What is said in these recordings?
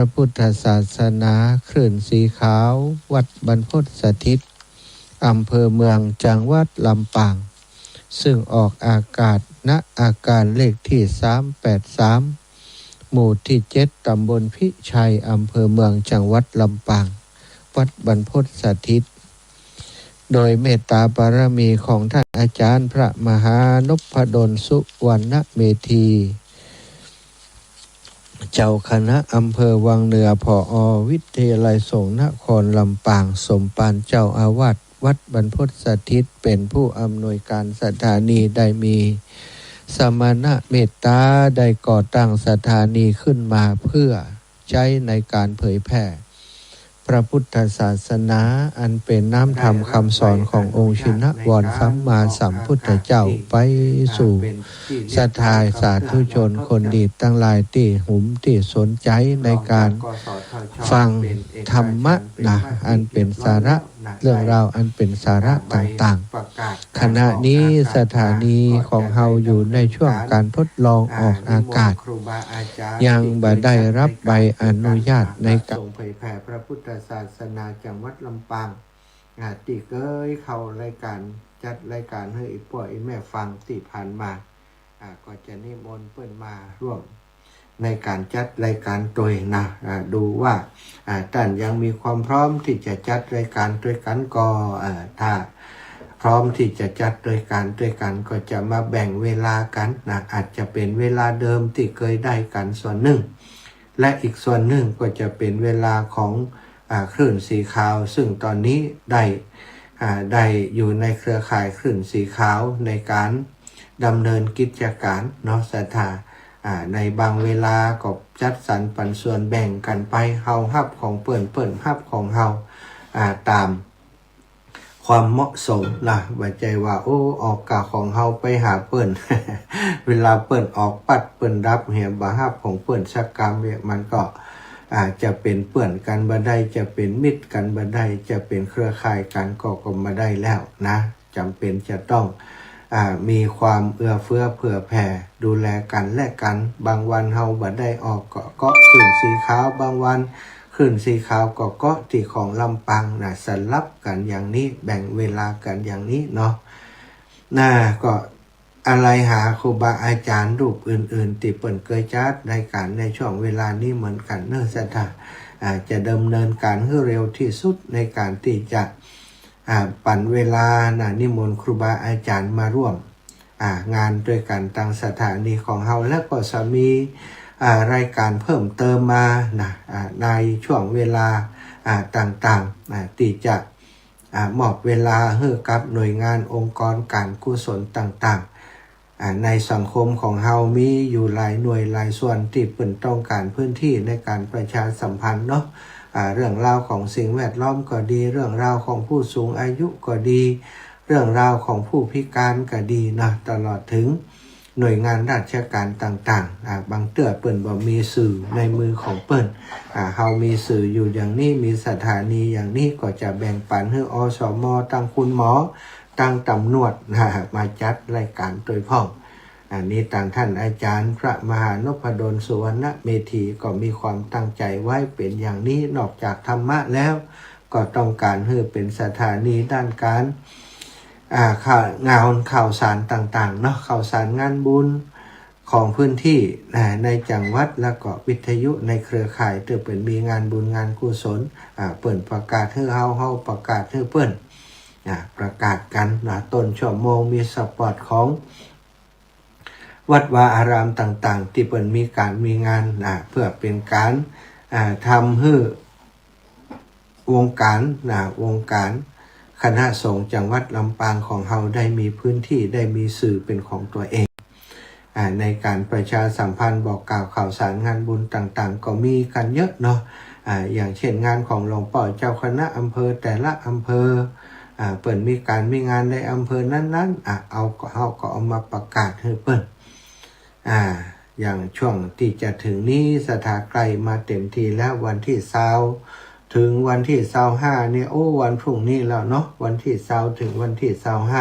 พระพุทธศาสนาคลื่นสีขาววัดบรรพตสถิตอำเภอเมืองจังหวัดลำปางซึ่งออกอากาศณอาการเลขที่383หมู่ที่7ตำบลพิชัยอำเภอเมืองจังหวัดลำปางวัดบรรพตสถิตโดยเมตตาบารมีของท่านอาจารย์พระมหานพดลสุวรรณเมธีเจ้าคณะอำเภอวังเหนือผอ.วิทยาลัยสงฆ์นครลำปางสมปานเจ้าอาวาสวัดบรรพตสถิตเป็นผู้อำนวยการสถานีได้มีสมณะเมตตาได้ก่อตั้งสถานีขึ้นมาเพื่อใช้ในการเผยแผ่พระพุทธศาสนาอันเป็นน้ำธรรมคำสอนขององค์ชินวรสัมมาสัมพุทธเจ้าไปสู่ศรัทธาสาธุชนคนดีตั้งหลายที่หุ่มที่สนใจในการฟังธรรมะนะอันเป็นสาระเรื่องราวอันเป็นสาระต่างๆขณะนี้สถานีของเราอยู่ในช่วงการทดลองออกอากาศยังบ่ได้รับใบอนุญาตในการเผยแผ่พระพุทธศาสนาจังหวัดลำปางติเคยเข้ารายการจัดรายการให้พ่อแม่ฟังที่ผ่านมาก็จะนิมนต์เพิ่นมาร่วมในการจัดรายการโดยนะดูว่าท่านยังมีความพร้อมที่จะจัดรายการด้วยกันก็ถ้าพร้อมที่จะจัดด้วยกันก็จะมาแบ่งเวลากันนะอาจจะเป็นเวลาเดิมที่เคยได้กันส่วนหนึ่งและอีกส่วนหนึ่งก็จะเป็นเวลาของคลื่นสีขาวซึ่งตอนนี้ได้อยู่ในเครือข่ายคลื่นสีขาวในการดำเนินกิจการเนาะศรัทธาในบางเวลาก็จัดสรรปันส่วนแบ่งกันไปเฮาฮับของเปิ้นฮับของเฮาตามความเหมาะสมนะว่าใจว่าออกกะของเฮาไปหาเปิ้น เวลาเปิ้นออกปัดเปิ้นรับเหียบาฮับของเปิ้นสักกรรมเนี่ยมันก็จะเป็นเปื่อนกันบ่ได้จะเป็นมิตรกันบ่ได้จะเป็นเครือข่ายกันก็มาได้แล้วนะจำเป็นจะต้องมีความเอื้อเฟื้อเผื่อแผ่ดูแลกันและกันบางวันเฮาบ่ได้ออกก็ขึ้นสีขาวบางวันขึ้นสีขาวก็ที่ของลำปางนะสลับกันอย่างนี้แบ่งเวลากันอย่างนี้เนาะก็อะไรหาครูบาอาจารย์รูปอื่นๆที่เปิ้นเคยจัดรายการในช่วงเวลานี้เหมือนกันเนอะศรัทธาจะดำเนินการให้เร็วที่สุดในการที่จะปั่นเวลานิมนต์ครูบาอาจารย์มาร่วมงานด้วยกันตั้งสถานีของเฮาและก็จะมีรายการเพิ่มเติมมาในช่วงเวลาต่างๆที่จะมอบเวลาให้กับหน่วยงานองค์กรการกุศลต่างๆในสังคมของเฮามีอยู่หลายหน่วยหลายส่วนที่เปิ่นต้องการพื้นที่ในการประชาสัมพันธ์เนาะเรื่องราวของสิ่งแวดล้อมก็ดีเรื่องราวของผู้สูงอายุก็ดีเรื่องราวของผู้พิการก็ดีนะตลอดถึงหน่วยงานราชการต่างๆบางเตื้อเปิ่นบ่มีสื่อในมือของเปิ่นเฮามีสื่ออยู่อย่างนี้มีสถานีอย่างนี้ก็จะแบ่งปันให้อสม.ตั้งคุณหมอตั้งตำรวจมาจัดรายการโดยพ้องนี้ต่างท่านอาจารย์พระมหานพดลสุวรรณเมธีก็มีความตั้งใจไว้เป็นอย่างนี้นอกจากธรรมะแล้วก็ต้องการให้เป็นสถานีด้านการข่าวสารต่างๆเนาะข่าวสารงานบุญของพื้นที่ในจังหวัดแล้วก็วิทยุในเครือข่ายเปิ่นมีงานบุญงานกุศลเปิ่นประกาศให้เฮาประกาศให้เปิ่นประกาศกันต้นชั่วโมงมีสปอตของวัดวาอารามต่างๆที่เปิ่นมีงานเพื่อเป็นการทำให้วงการคณะสงฆ์จังหวัดลำปางของเฮาได้มีพื้นที่ได้มีสื่อเป็นของตัวเองในการประชาสัมพันธ์บอกกล่าวข่าวสารงานบุญต่างๆก็มีกันเยอะเนาะอย่างเช่นงานของหลวงพ่อเจ้าคณะอำเภอแต่ละอำเภอเปิ่นมีงานในอำเภอนั้นๆเฮาก็เอามาประกาศให้เปิ่นอย่างช่วงที่จะถึงนี้สถาใกล้มาเต็มทีแล้ววันที่20ถึงวันที่25เนี่ยวันพรุ่งนี้แล้วเนาะวันที่20ถึงวันที่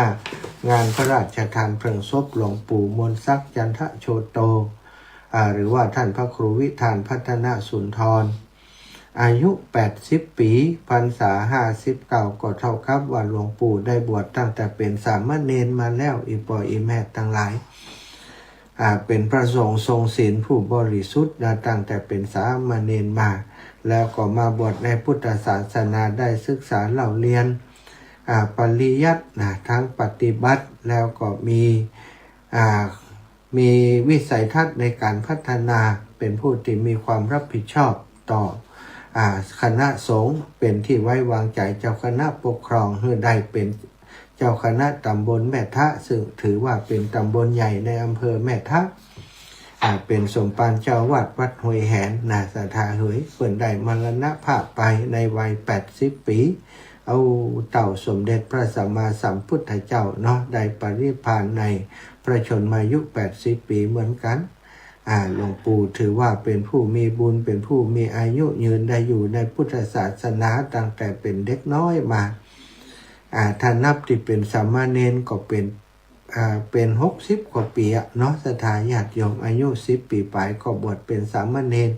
25งานพระราชทานเพลิงศพหลวงปู่มนศักดิ์จันทโชโตหรือว่าท่านพระครูวิธานพัฒนสุนทร อายุ80 ปีพรรษา59ก็เท่ากับว่าหลวงปู่ได้บวชตั้งแต่เป็นสามเณรมาแล้วอีปออีแม่ทั้งหลายเป็นพระสงฆ์ทรงศีลผู้บริสุทธิ์ตั้งแต่เป็นสามเณรมาแล้วก็มาบวชในพุทธศาสนาได้ศึกษาเล่าเรียนปริยัติทั้งปฏิบัติแล้วก็มีวิสัยทัศน์ในการพัฒนาเป็นผู้ที่มีความรับผิดชอบต่อคณะสงฆ์เป็นที่ไว้วางใจเจ้าคณะปกครองเพื่อได้เป็นเจ้าคณะตำบลแม่ทะซึ่งถือว่าเป็นตำบลใหญ่ในอำเภอแม่ทะเป็นสมภารเจ้าวัดห้วยแหนสถาเหยเปิ่นได้มรณภาพไปในวัย80 ปีเอาเต่าสมเด็จพระสัมมาสัมพุทธเจ้าเนาะได้ปรินิพพานในพระชนมายุ80 ปีเหมือนกันหลวงปู่ถือว่าเป็นผู้มีบุญเป็นผู้มีอายุยืนได้อยู่ในพุทธศาสนาตั้งแต่เป็นเด็กน้อยมาถ้านับที่เป็นสามเณรก็เป็น60 กว่าปีเนาะสถาญาติโยมอายุ10 ปีไปก็บวชเป็นสามเณร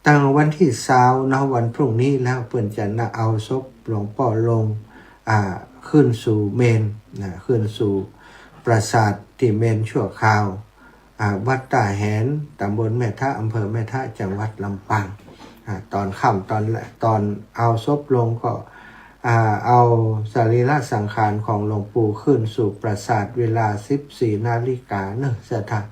ตั้งวันที่20เนาะวันพรุ่งนี้แล้วเพิ่นจะเอาศพหลวงพ่อลงขึ้นสู่เมนขึ้นสู่ปราสาทที่เมนชั่วคราววัดตาแหนตำบลแม่ทะอำเภอแม่ทะจังหวัดลำปางตอนค่ำตอนเอาศพลงก็เอาสรีระสังขารของหลวงปู่ขึ้นสู่ปราสาทเวลา 14 นาฬิกาสถาน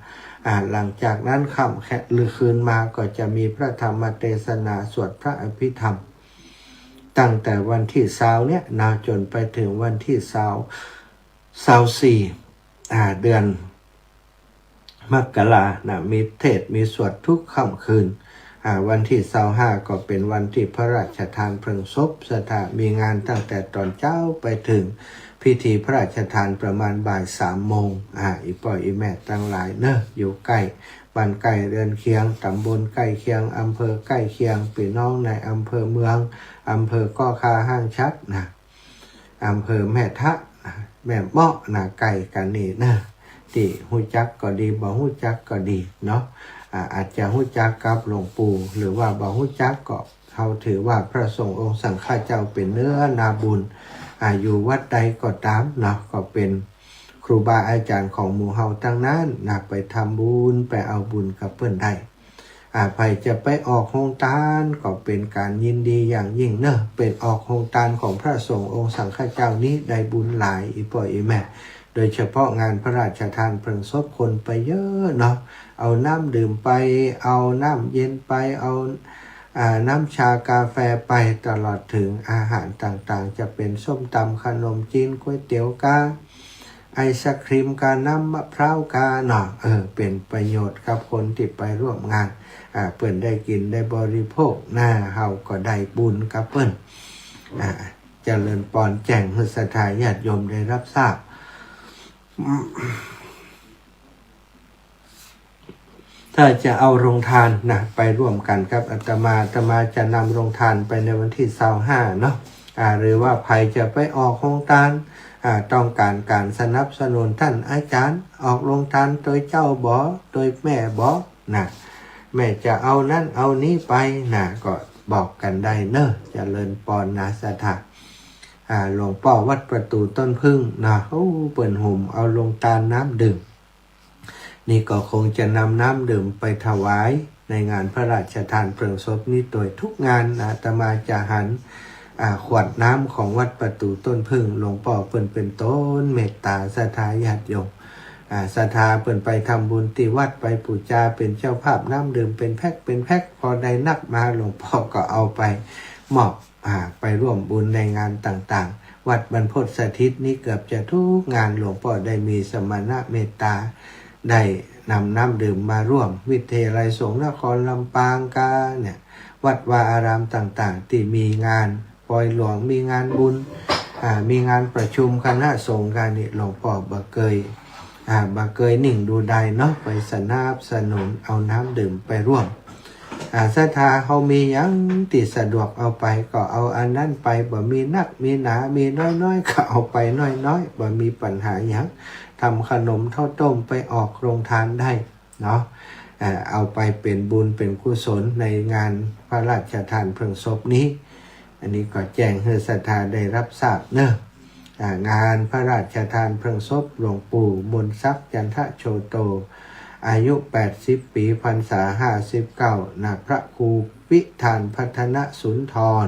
หลังจากนั้นค่ำหรือคืนมาก็จะมีพระธรรมเทศนาสวดพระอภิธรรมตั้งแต่วันที่20เนี่ยจนไปถึงวันที่24เดือนมกรามีเทศมีสวดทุกค่ำคืนวันที่25ก็เป็นวันที่พระราชทานเพลิงศพมีงานตั้งแต่ตอนเช้าไปถึงพิธีพระราชทานประมาณบ่าย 3 โมงอีป่อยอีแม่ตั้งหลายอยู่ใกล้บ้านใกล้เรือนเคียงตำบลใกล้เคียงอำเภอใกล้เคียงพี่น้องในอำเภอเมืองอำเภอก้อคาห้างชัดอำเภอแม่ทะแม่เมาะไก่กันนี่ที่หู้จักก็ดีบ่หู้จักก็ดีเนาะอาจจะหู้จักกับหลวงปู่หรือว่าบ่หู้จักก็เขาถือว่าพระสงฆ์องค์สังฆเจ้าเป็นเนื้อนาบุญอยู่วัดใดก็ตามเนาะก็เป็นครูบาอาจารย์ของหมู่เฮาทั้งนั้นไปทำบุญไปเอาบุญกับเพิ่นได้ไปจะไปออกโฮงทานก็เป็นการยินดีอย่างยิ่งเป็นออกโฮงทานของพระสงฆ์องค์สังฆเจ้านี้ได้บุญหลายอีป่อยอีแม่โดยเฉพาะงานพระราชทานเพลิงศพคนไปเยอะเนาะเอาน้ำดื่มไปเอาน้ำเย็นไปเอาน้ำชากาแฟไปตลอดถึงอาหารต่างๆจะเป็นส้มตำขนมจีนก๋วยเตี๋ยวกาไอศครีมกาน้ำมะพร้าวกาเนาะเป็นประโยชน์กับคนที่ไปร่วมงานเปิ้นได้กินได้บริโภคเฮาก็ได้บุญกับเปิ้นเจริญปอนแจ้งให้ศรัทธาญาติโยมได้รับทราบถ้าจะเอาโรงทานไปร่วมกันครับอาตมาจะนำโรงทานไปในวันที่25เนาะหรือว่าใครจะไปออกโรงทานต้องการสนับสนุนท่านอาจารย์ออกโรงทานโดยเจ้าบ่โดยแม่บ่แม่จะเอานั้นเอานี้ไปก็บอกกันได้เจริญปอนศรัทธาหลวงพ่อวัดประตูต้นพึ่งเปิ่นหุ่มเอาลงทานน้ำดื่มนี่ก็คงจะนำน้ำดื่มไปถวายในงานพระราชทานเพลิงศพนี้โดยทุกงานอาตมาจะหันขวดน้ำของวัดประตูต้นพึ่งหลวงพ่อเปิ่นเป็นต้นเมตตาศรัทธาญาติโยมศรัทธาเปิ่นไปทำบุญที่วัดไปปูชาเป็นเจ้าภาพน้ำดื่มเป็นแพ็คพอได้นักมาหลวงพ่อก็เอาไปมอบไปร่วมบุญในงานต่างๆวัดบรรพตสถิตนี้เกือบจะทุกงานหลวงพ่อได้มีสมณะเมตตาได้นำน้ำดื่มมาร่วมวิทยาลัยสงฆ์นครลำปางวัดวาอารามต่างๆที่มีงานปล่อยหลวงมีงานบุญมีงานประชุมคณะสงฆ์กันนี่หลวงพ่อบ่เคยนิ่งดูใดไปสนับสนุนเอาน้ำดื่มไปร่วมศรัทธาเขามียังติดสะดวกเอาไปก็เอาอันนั้นไปบ่มีนักมีหนามีน้อยก็เอาไปน้อยบ่มีปัญหายังทำขนมข้าวต้มไปออกโรงทานได้เนาะ เอาไปเป็นบุญเป็นกุศลในงานพระราชทานเพลิงศพนี้อันนี้ก็แจ้งให้ศรัทธาได้รับทราบเนอะงานพระราชทานเพลิงศพหลวงปู่มนทรัพย์จันทโชโตอายุ80 ปีพรรษา59ณพระครูวิธานพัฒนสุนทร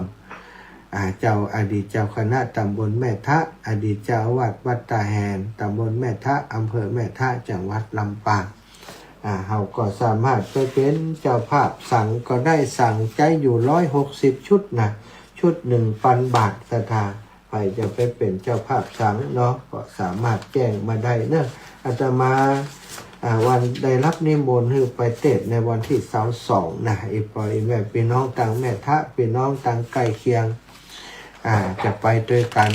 เจ้าอดีตเจ้าคณะตำบลแม่ทะอดีตเจ้าอาวาสวัดตาแหนตำบลแม่ทะอำเภอแม่ทะจังหวัดลำปางเราก็สามารถไปเป็นเจ้าภาพสั่งก็ได้สั่งใจอยู่160 ชุดนะชุด1,000 บาทศรัทธาไปจะไปเป็นเจ้าภาพสั่งเนาะก็สามารถแจ้งมาได้เนอะอาตมาวันได้รับนิมนต์คือไปเทศในวันที่22นะอีปอยแม่พี่น้องต่างแม่ทะพี่น้องต่างใกล้เคียงจะไปด้วยกัน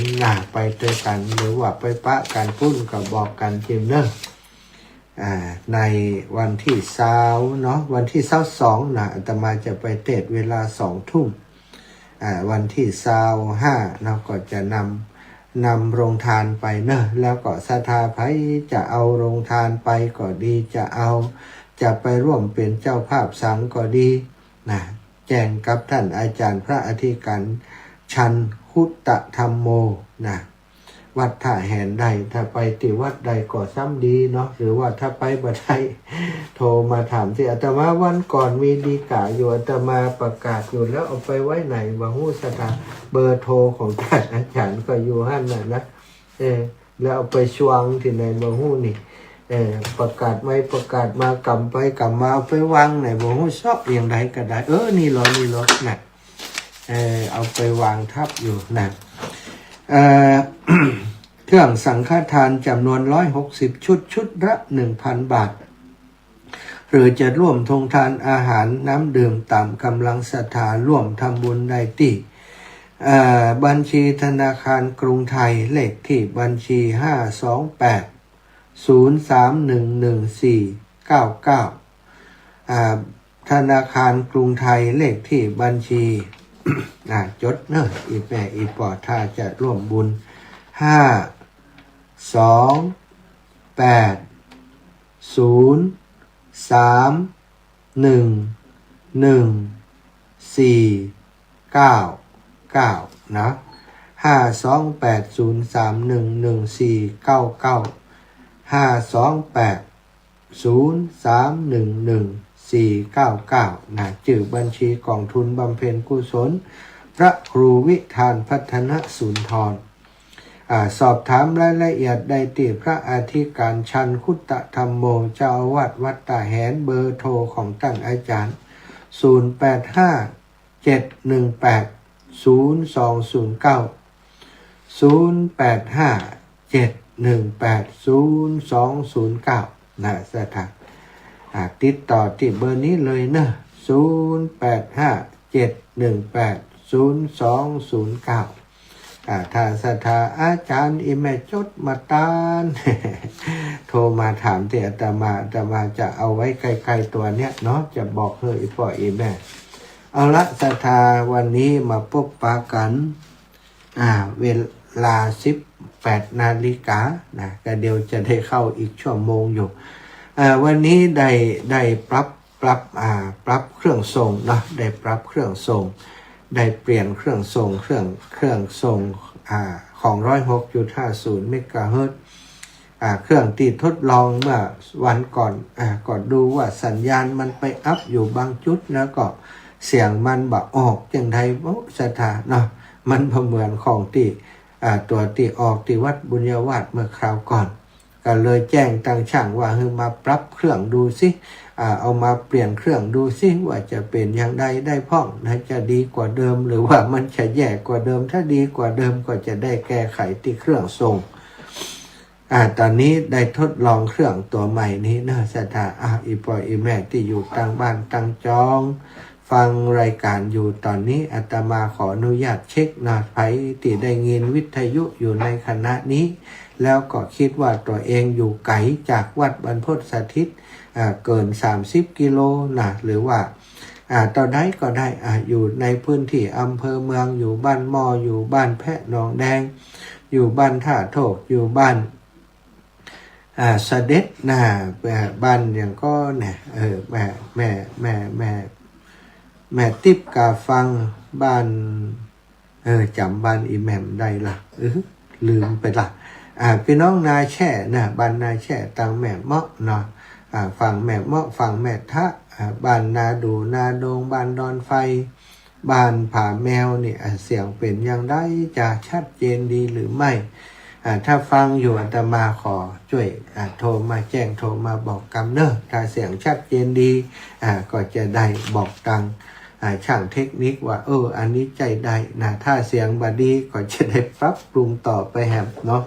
ไปด้วยกันหรือว่าไปปะกันพุ่นก็บอกกันทีมเนอะในวันที่เนาะวันที่22นะอาตมาจะไปเทศเวลา20 ทุ่มวันที่25เราก็จะนำโรงทานไปเนอะแล้วก็ศรัทธาไผจะเอาโรงทานไปก็ดีจะไปร่วมเป็นเจ้าภาพสังก็ดีนะแจ้งกับท่านอาจารย์พระอธิการชันคุตตธรรมโมนะวัดท่าแหนใดถ้าไปที่วัดใดก็ซ้ำดีเนาะหรือว่าถ้าไปบ่ได้โทรมาถามที่อาตมาวันก่อนมีดีกาอยู่อาตมาประกาศอยู่แล้วเอาไปไว้ไหนบ่ฮู้สถานเบอร์โทรของท่านอาจารย์ก็อยู่หั่นน่ะนะแล้วเอาไปชวงที่ไหนบ่ฮู้นี่ประกาศไม่ประกาศมากำไปกำมาเอาไปวางไหนบ่ฮู้ชอบอย่างใดก็ได้นี่เหรอน่ะเอาไปวางทับอยู่นะเครื่องสังฆทานจำนวน160 ชุดละ1,000 บาทหรือจะร่วมทงทานอาหารน้ำดื่มตามกำลังศรัทธาร่วมทำบุญได้ที่บัญชีธนาคารกรุงไทยเลขที่บัญชี52803111499ธนาคารกรุงไทยเลขที่บัญชีจดเนอะอีแม่อีปอถ้าจะร่วมบุญ52803111499นะ52803111499นะชื่อบัญชีกองทุนบำเพ็ญกุศลพระครูวิธานพัฒนสุนทรสอบถามรายละเอียดได้ที่พระอธิการชันคุตตธรรมโมเจ้าอาวาสวัดตาแหนเบอร์โทรของท่านอาจารย์0857180209นะสถานติดต่อที่เบอร์นี้เลยนะ0857180209ถ้าศรัทธาอาจารย์อิเมจดมาตานโทรมาถามที่อาตมาจะเอาไว้ใกล้ๆตัวเนี้ยเนาะจะบอกเฮ้ยพ่ออีแม่เอาละศรัทธาวันนี้มาพบปะกันเวลา18 นาฬิกานะก็เดี๋ยวจะได้เข้าอีกชั่วโมงอยู่วันนี้ได้ปรับเครื่องทรงเนาะได้ปรับเครื่องทรงได้เปลี่ยนเครื่องทรงเครื่องทรงของ106.50 เมกะเฮิรตซ์เครื่องที่ทดลองเมื่อวันก่อนก็ดูว่าสัญญาณมันไปอัพอยู่บางจุดแล้วก็เสียงมันบ่ออกจังไดบ่สถานเนาะมันบ่เหมือนของที่ตัวที่ออกที่วัดบุญญาวาสเมื่อคราวก่อนก็เลยแจ้งตั้งช่างว่ามาปรับเครื่องดูสิเอามาเปลี่ยนเครื่องดูสิว่าจะเป็นอย่างใดได้พ้องจะดีกว่าเดิมหรือว่ามันจะแย่กว่าเดิมถ้าดีกว่าเดิมก็จะได้แก้ไขที่เครื่องทรงตอนนี้ได้ทดลองเครื่องตัวใหม่นี้นะศรัทธาอีปอยอีแม่ที่อยู่ต่างบ้านต่างจองฟังรายการอยู่ตอนนี้อาตมาขออนุญาตเช็คนะไผที่ได้ยินวิทยุอยู่ในขณะนี้แล้วก็คิดว่าตัวเองอยู่ไกลจากวัดบรรพตสถิตเกิน30 กิโลนะหรือว่าตอนใดก็ได้อยู่ในพื้นที่อำเภอเมืองอยู่บ้านมออยู่บ้านแพะหนองแดงอยู่บ้านท่าโถกอยู่บ้าน เสด็จบ้านอย่างก็เนี่ยแม่ติ๊บกาฟังบ้านจำบ้านอีแหม่มได้ละลืมไปละพี่น้องนายแช่นะบ้านนายแช่ตังแม่เมาะเนาะฝั่งแม่เมาะฝั่งแม่ทะบ้านนาดูนาโดงบ้านดอนไฟบ้านผาแมวนี่เสียงเป็นอย่างไรจะชัดเจนดีหรือไม่ถ้าฟังอยู่อาตมาขอช่วยโทรมาแจ้งโทรมาบอกกำเนอะถ้าเสียงชัดเจนดีก็จะได้บอกตังช่างเทคนิคว่าอันนี้ใจได้นะถ้าเสียงบดีก็จะได้ปรับปรุงต่อไปแฮมเนาะ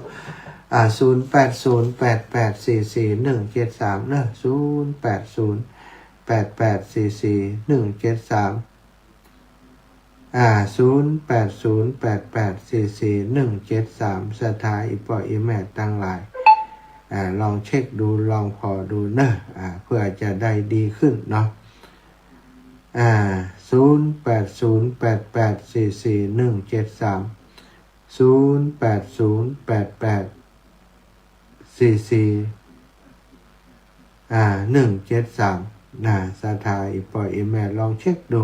0808844173เนอะ08088441730808844173สถาอีปออีแม่ตั้งหลายลองเช็คดูลองพอดูเนอะเพื่อจะได้ดีขึ้นเนาะ0808844173สถาอีปออีแม่ลองเช็คดู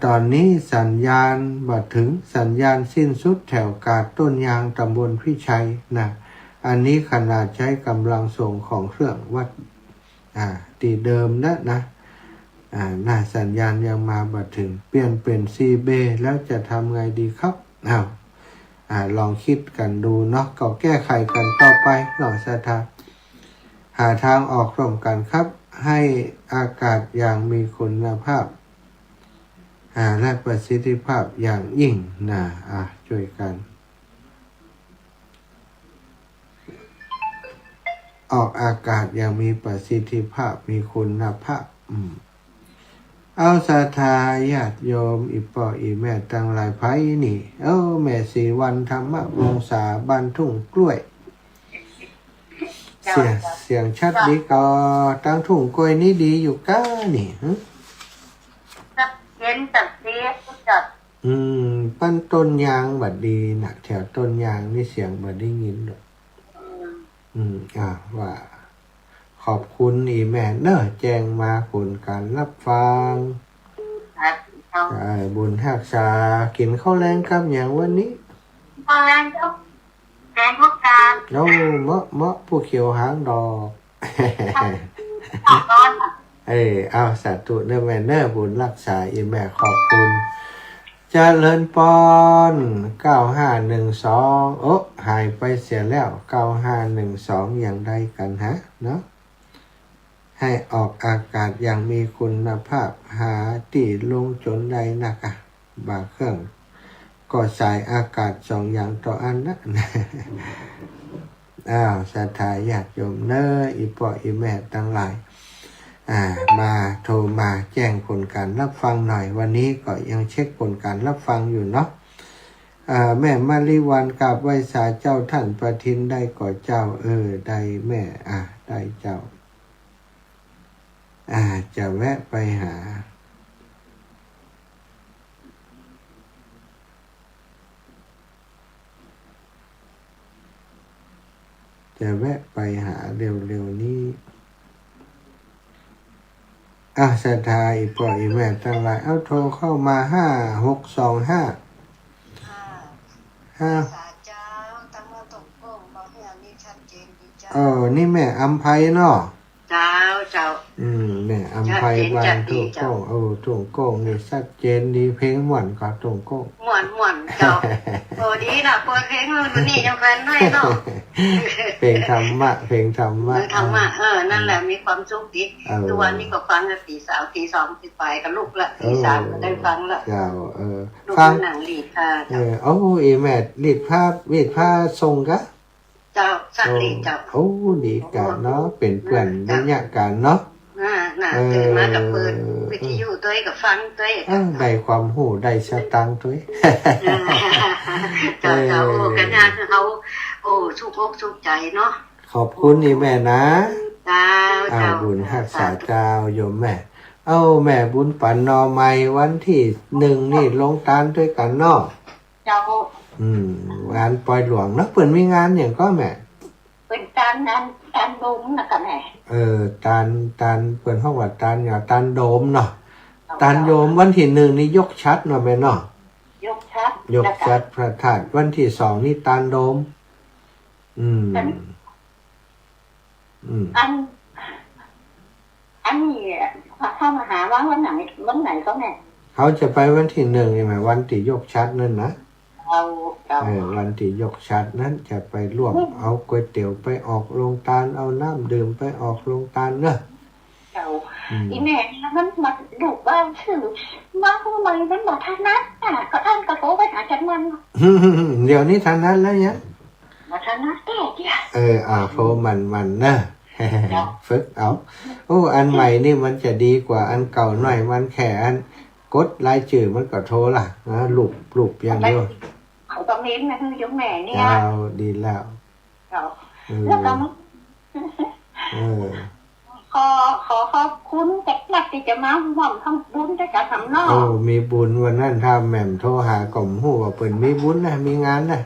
ตอนนี้สัญญาณมาถึงสัญญาณสิ้นสุดแถวกาดต้นยางตำบลพิชัยนะอันนี้ขนาดใช้กำลังส่งของเครื่องวัดตีเดิมนะสัญญาณยังมาบัดถึงเปลี่ยนเป็นซีเบแล้วจะทำไงดีครับลองคิดกันดูเนาะก็แก้ไขกันต่อไปหน่อยสัทธาหาทางออกร่วมกันครับให้อากาศอย่างมีคุณภาพและประสิทธิภาพอย่างยิ่งนะช่วยกันออกอากาศอย่างมีประสิทธิภาพมีคุณภาพเอาศรัทธาญาติโยมอีปออีแม่ตั้งหลายไผนี่แม่สีวันธรรมวงศาบ้านทุ่งกล้วยเสียงชัดดีก็ตั้งทุ่งกล้วยนี่ดีอยู่ก้านี่เห็นจัดเสียจัดปั้นต้นยางบัดดีนะแถวต้นยางนี่เสียงบัดได้ยินด้วยว่าขอบคุณอีแม่เนอะแจ้งมาผลการรับฟังบุญหักษากินข้าวแรงครับอย่างวันนี้ข้าวแรงก็แกงพวกกาเมาะผู้เขียวหางดอกเอาสาธุเนอะแม่เนอะบุญรักษาอีแม่ขอบคุณเจริญปอน9512หายไปเสียแล้ว9512อย่างใดกันฮะเนาะให้ออกอากาศอย่างมีคุณภาพหาที่ลงจนใดนักบางเครื่องก็สายอากาศ2อย่างต่ออันนะศรัทธาญาติโยมเนอะอีปออีแม่ทั้งหลายมาโทรมาแจ้งผลการรับฟังหน่อยวันนี้ก็ยังเช็คผลการรับฟังอยู่เนาะแม่มาริวันกับไหว้สาเจ้าท่านประทินได้ก่อเจ้าได้แม่ได้เจ้าจะแวะไปหาเร็วๆนี้ศรัทธาอีปออีแม่ทั้งหลายโทรเข้ามา5625นี่แม่อำไพเนาะเจ้าแม่อำไพบ้านทุ่งโก้งทุ่งโก้งนี่ชัดเจนดีเพลงม่วนก็ทุ่งโก้งม่วนเจ้าดีนะเปิดเพลงมันนี่ยังแฟนให้เนาะเพลงธรรมะนั่นแหละมีความสุขดีทุกวันนี้ก็ฟังกันตี 3 ตี 2ตีไปกับลูกละตี 3ก็ได้ฟังละเจ้าฟังหนังลีดอีแม่ลีดผ้าทรงกะเจ้าสักลีดเจ้าดีกันเนาะเป็นเพื่อนได้ยากกันเนาะตื่นมากับเปิดวิทยุตัวกับฟังตัวได้ความหูได้สตังค์ตัวเจ้ากันงานเขาชุกอกชุกใจเนาะขอบคุณนี่แม่นะเจ้าบุญรักษาเจ้าโยมแม่แม่บุญปันนอใหม่วันที่1นี่ลงตาลด้วยกันเนาะเจ้างานปล่อยหลวงเนาะเปิ่นมีงานอย่างก็แม่ เป็นตานนั้นตานโดมนะกันแหละ ตานเปิดห้องว่าตานอย่าตานโดมเนาะตานโยมวันที่1นี่ยกชัดเนาะแม่เนาะยกชัดยกชัดพระธาตุวันที่2นี่ตานโดมอันนี้เข้ามาหาว่าวันไหนก็แม่เขาจะไปวันที่1ใช่ไหมวันที่ยกชัดนั่นนะวันที่ยกชัดนั้นจะไปร่วมเอาก๋วยเตี๋ยวไปออกโรงทานเอาน้ำดื่มไปออกโรงทานเนอะอีแม่มันมาดูบ้านชื่อมาทำไมมันบอกท่านนัดก็ท่านก็โทรไปหาจันมันเดี๋ยวนี้ท่านนัดแล้วเนี่ยมาท่านนัดแก่จีโทรมันเนอะฝึกเอาอันใหม่นี่มันจะดีกว่าอันเก่าหน่อยมันแค่อันกดรายชื่อมันก็โทรล่ะนะลูบอย่างเดียวเขาต้องเน้นนะคือยกแม่เนี่ยดีแล้วแล้วก็ขอบคุณแต่นักที่จะมาหม่อมทำบุญได้กับทำนอกมีบุญวันนั้นถ้าแม่มโทรหากล่อมหูว่าเปิ่นมีบุญนะมีงานนะ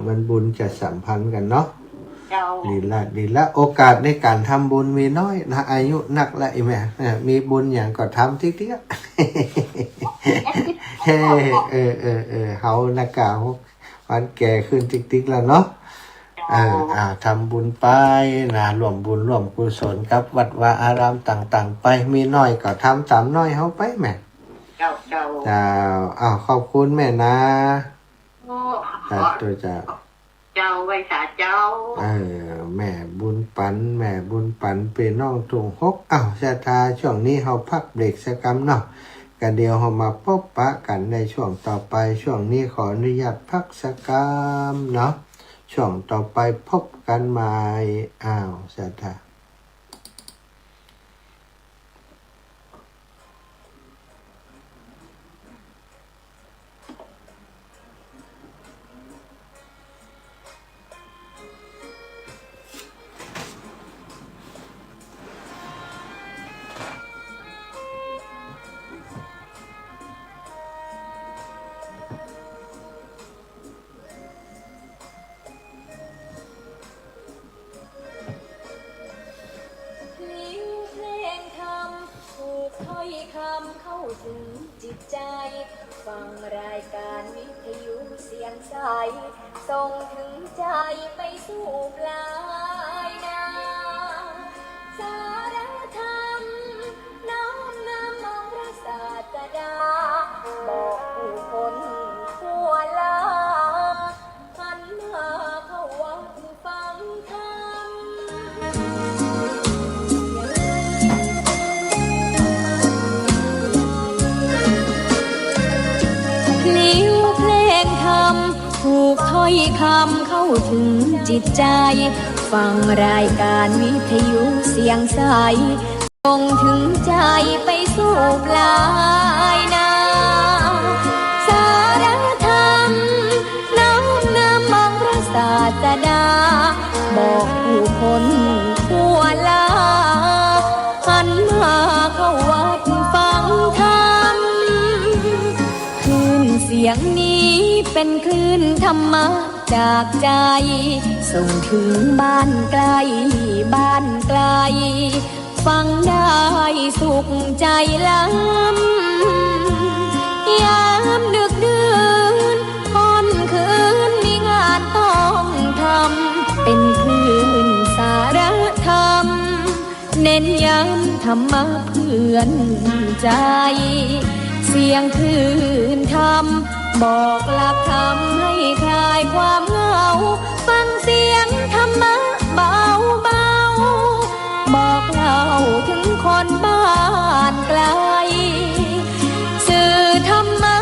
มันบุญจะสัมพันธ์กันเนาะดีละโอกาสในการทำบุญมีน้อยนะอายุนักละอีแม่มีบุญอย่างก็ทำติ๊กเฮานักกาววันแก่ขึ้นติ๊กแล้วเนาะทำบุญไปนะรวมบุญรวมกุศลกับวัดวาอารามต่างๆไปมีน้อยก็ทำตามน้อยเฮาไปแม่เจ้าขอบคุณแม่นะตัวเจ้าไว้สาเจ้าแม่บุญปันเป็นน้องถุงฮกชะตาช่วงนี้เฮาพักเบรกสักกำเนาะกันเดียวเฮามาพบปะกันในช่วงต่อไปช่วงนี้ขออนุญาตพักสักกำเนาะช่วงต่อไปพบกันใหม่สาธุเข้าถึงจิตใจฟังรายการวิทยุเสียงใสส่งถึงใจไปสู่ปลายนาสารธรรมน้อมนำเอาพระศาสดาบอกผู้คนทั่วลาหันมาเข้าวัดฟังธรรมถูกถ้อยคำเข้าถึงจิตใจฟังรายการวิทยุเสียงใสส่งถึงใจไปสู่ปลายนาสารธรรมน้อมนำเอาพระศาสดาบอกผู้คนทั่วลาหันมาเข้าวัดฟังธรรมคลื่นเสียงนี้เป็นคลื่นธรรมะจากใจส่งถึงบ้านไกลฟังได้สุขใจล้ำยามดึกดื่นค่ำคืนมีงานต้องทำเป็นคลื่นสารธรรมเน้นย้ำธรรมะเพื่อนใจเสียงคลื่นธรรมบอกหลักธรรมให้คลายความเหงาฟังเสียงธรรมะเบาบอกเล่าถึงคนบ้านไกลสื่อธรรมะ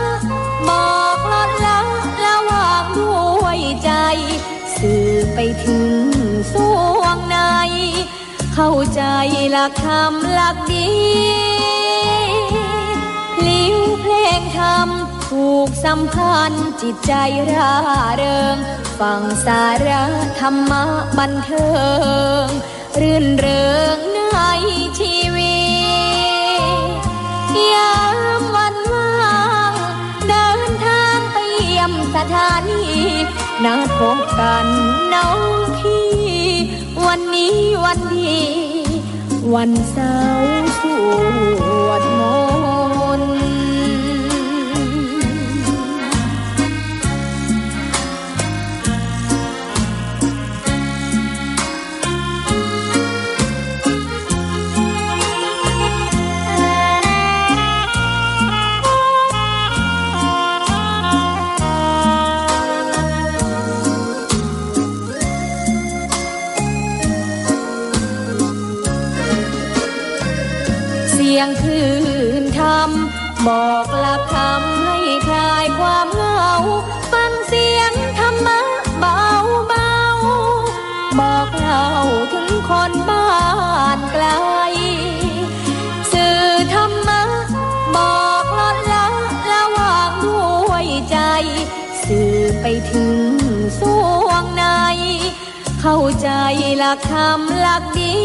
บอกลดละวางด้วยใจสื่อไปถึงสวงในเข้าใจหลักธรรมหลักดีลิ้วเพลงธรรมถูกสัมพันธ์จิตใจร่าเริงฟังสาระธรรมะบันเทิงรื่นเริงในชีวิตยามวันว่างเดินทางไปเยี่ยมสถานี นัดพบกันน้องพี่วันนี้วันดีวันเสาร์สวดมนต์ เสียงคลื่นธรรมบอกหลักธรรมให้คลายความเหงาฟังเสียงธรรมะเบาเบาบอกเล่าถึงคนบ้านไกลสื่อธรรมะบอกลดละระหว่างด้วยใจสื่อไปถึงสวงในเข้าใจหลักธรรมหลักดี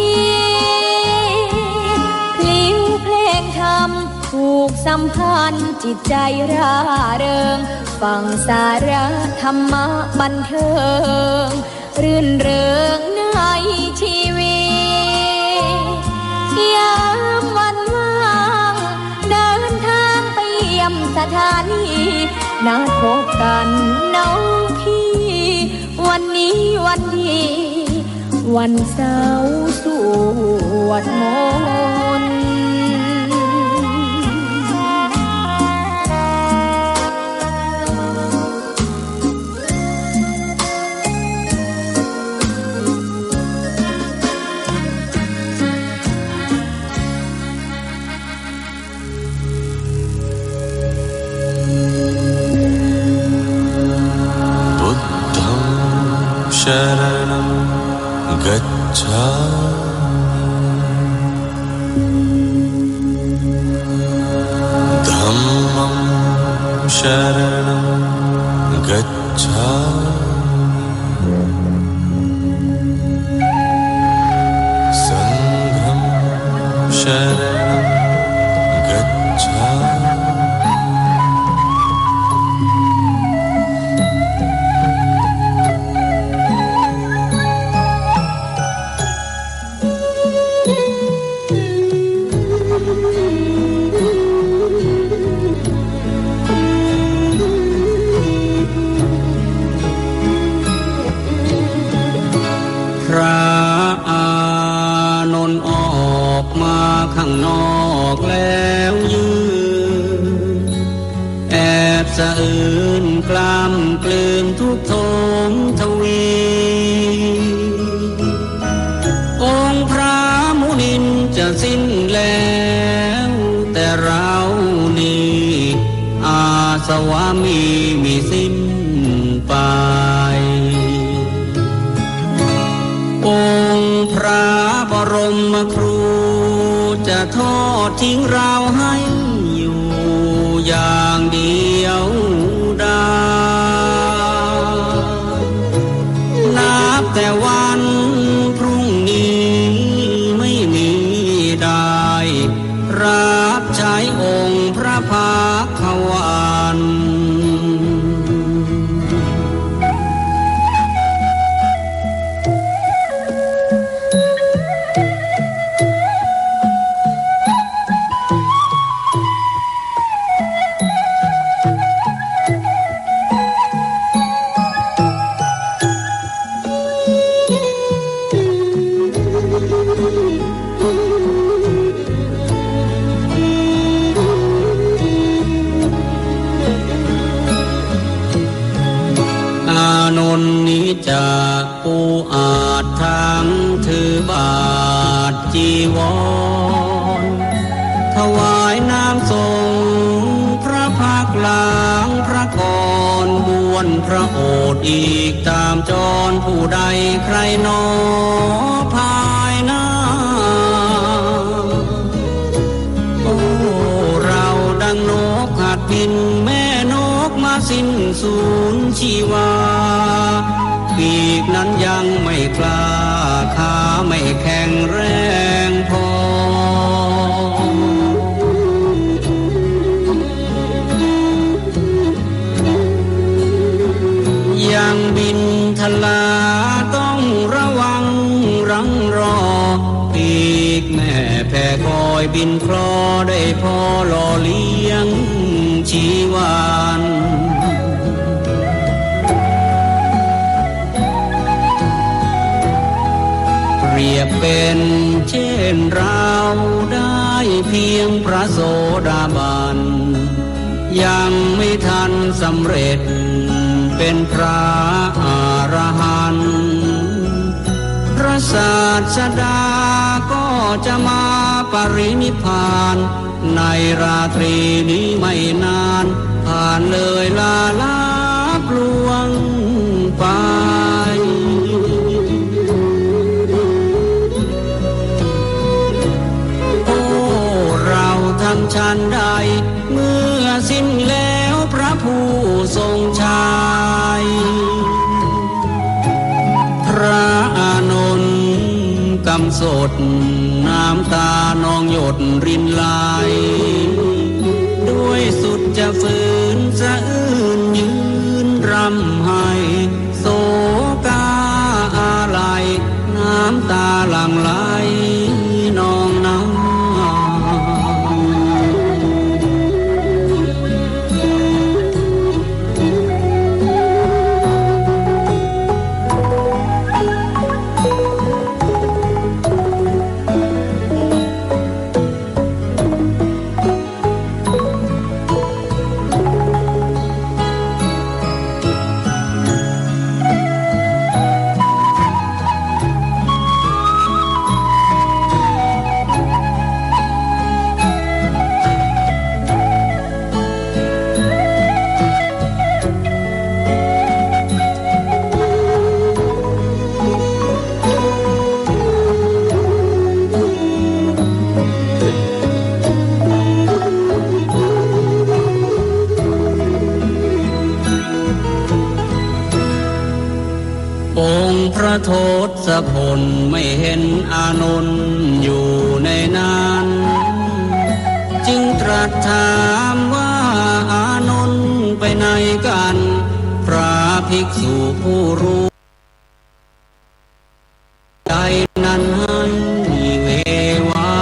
พลิ้วเพลงธรรมผูกสัมพันธ์จิตใจร่าเริงฟังสาระธรรมะบันเทิงรื่นเริงในชีวิตยามวันว่างเดินทางไปเยี่ยมสถานีนัดพบกันน้องพี่วันนี้วันดีวันเสาร์สวดมนต์ शरणं गच्छामि धम्मं शरणं गच्छामि संघं शरणं गच्छामिพระอานนท์ออกมาข้างนอกแล้วยืนแอบสะอื้นกล้ำกลืนทุกโทมทวีองค์พระมุนินจะสิ้นแล้วแต่เรานี่อาสวามีมีสิ้นไปองค์พระบรมครูจะทอดทิ้งเราให้อยู่อย่างเดียวได้นับแต่วันพรุ่งนี้ไม่มีได้รับใช้องค์พระภาควัน อานนท์นี้จากปูอาจทางถือบาทจีวรถวายน้ำทรงพระพักหลังพระกรบวนพระโอษฐ์อีกตามจรผู้ใดใครหนอภายหน้าโอ้เราดังนกหัดบินแม่นกมาสิ้นสูญชีวาปีกนั้นยังไม่กล้าขาไม่แข็งแรงพอยังบิ คลอได้พอหล่อเลี้ยงชีวานเปรียบเป็นเช่นเราได้เพียงพระโสดาบันยังไม่ทันสำเร็จเป็นพระอรหันต์พระศาสดาก็จะมาปรินิพพานในราตรีนี้ไม่นานผ่านเลยลาลับลวงไปโอ้เราทำชันใดเมื่อสิ้นแล้วพระผู้ทรงชัยพระอานนท์กำสดน้ำตานองหยดรินไหลด้วยสุดจะฝืนสะอื้นยืนรำไห้โศกาอาลัยน้ำตาหลั่งไหลนองน้ำองค์พระโทศพลไม่เห็นอานนท์อยู่ในนั้นจึงตรัสถามว่าอานนท์ไปไหนกันพระภิกษุผู้รู้ใจนั้นให้เววา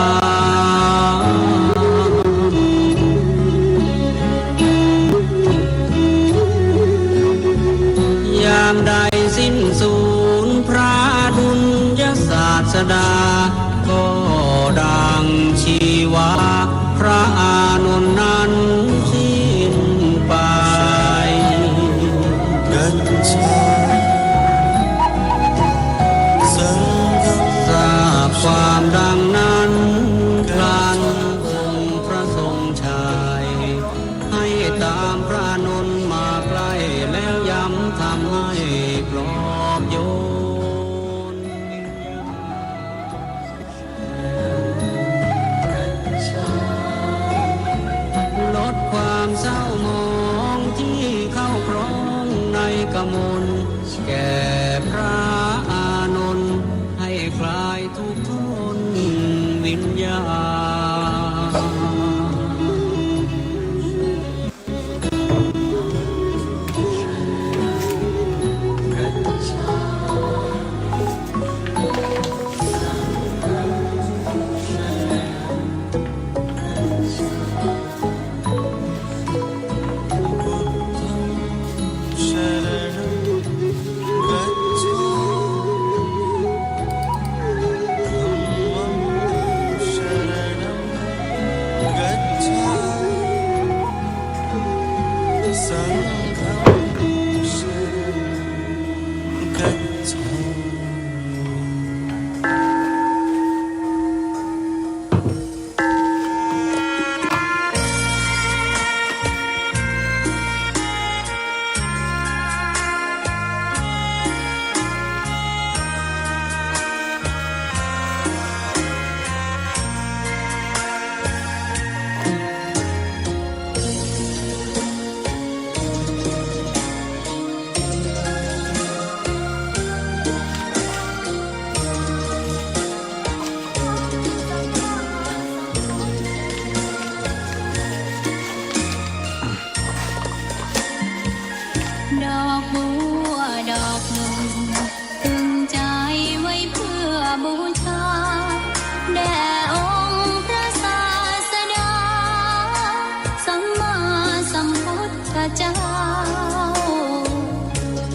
ยามใดสิ้นสูญพระดุลยศาสดาก็ดังชีวาพระอานนท์นั้นสิ้นไปทราบความดังนั้นครั้นองค์พระทรงชัยให้ตามพระอานนท์มาใกล้แล้วย้ำทำให้ปลอบโยนลดความเศร้าหมองที่เข้าครองในกมลแก่พระอานนท์ให้คลายทุกข์ทนวิญญาณ เจ้า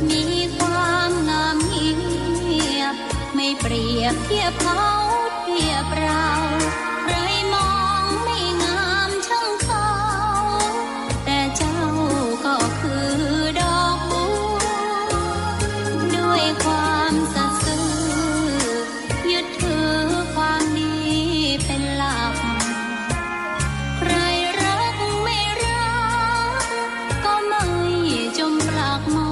มีความงามเงียบไม่เปรียบเทียบเขาเทียบเราใครมองไม่งามช่างเขาแต่เจ้าก็คือดอกบัวด้วยความสัตย์ซื่อยึดถือความดีเป็นหลักใครรักไม่รักก็ไม่จมปลักมอ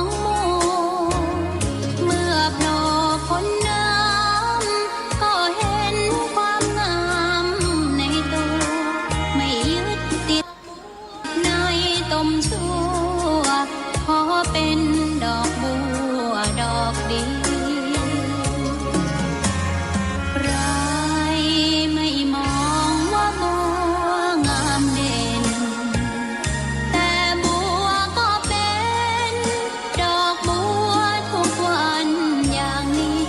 งมัวเมื่อโผล่พ้นน้ำก็เห็นความงามในตัวไม่ยึดติดในตมชั่วขอเป็นดอกบัวดอกเดียวใครไม่มองว่าบัวงามเด่นแต่บัวก็เป็นดอกบัวทุกวันอย่างนี้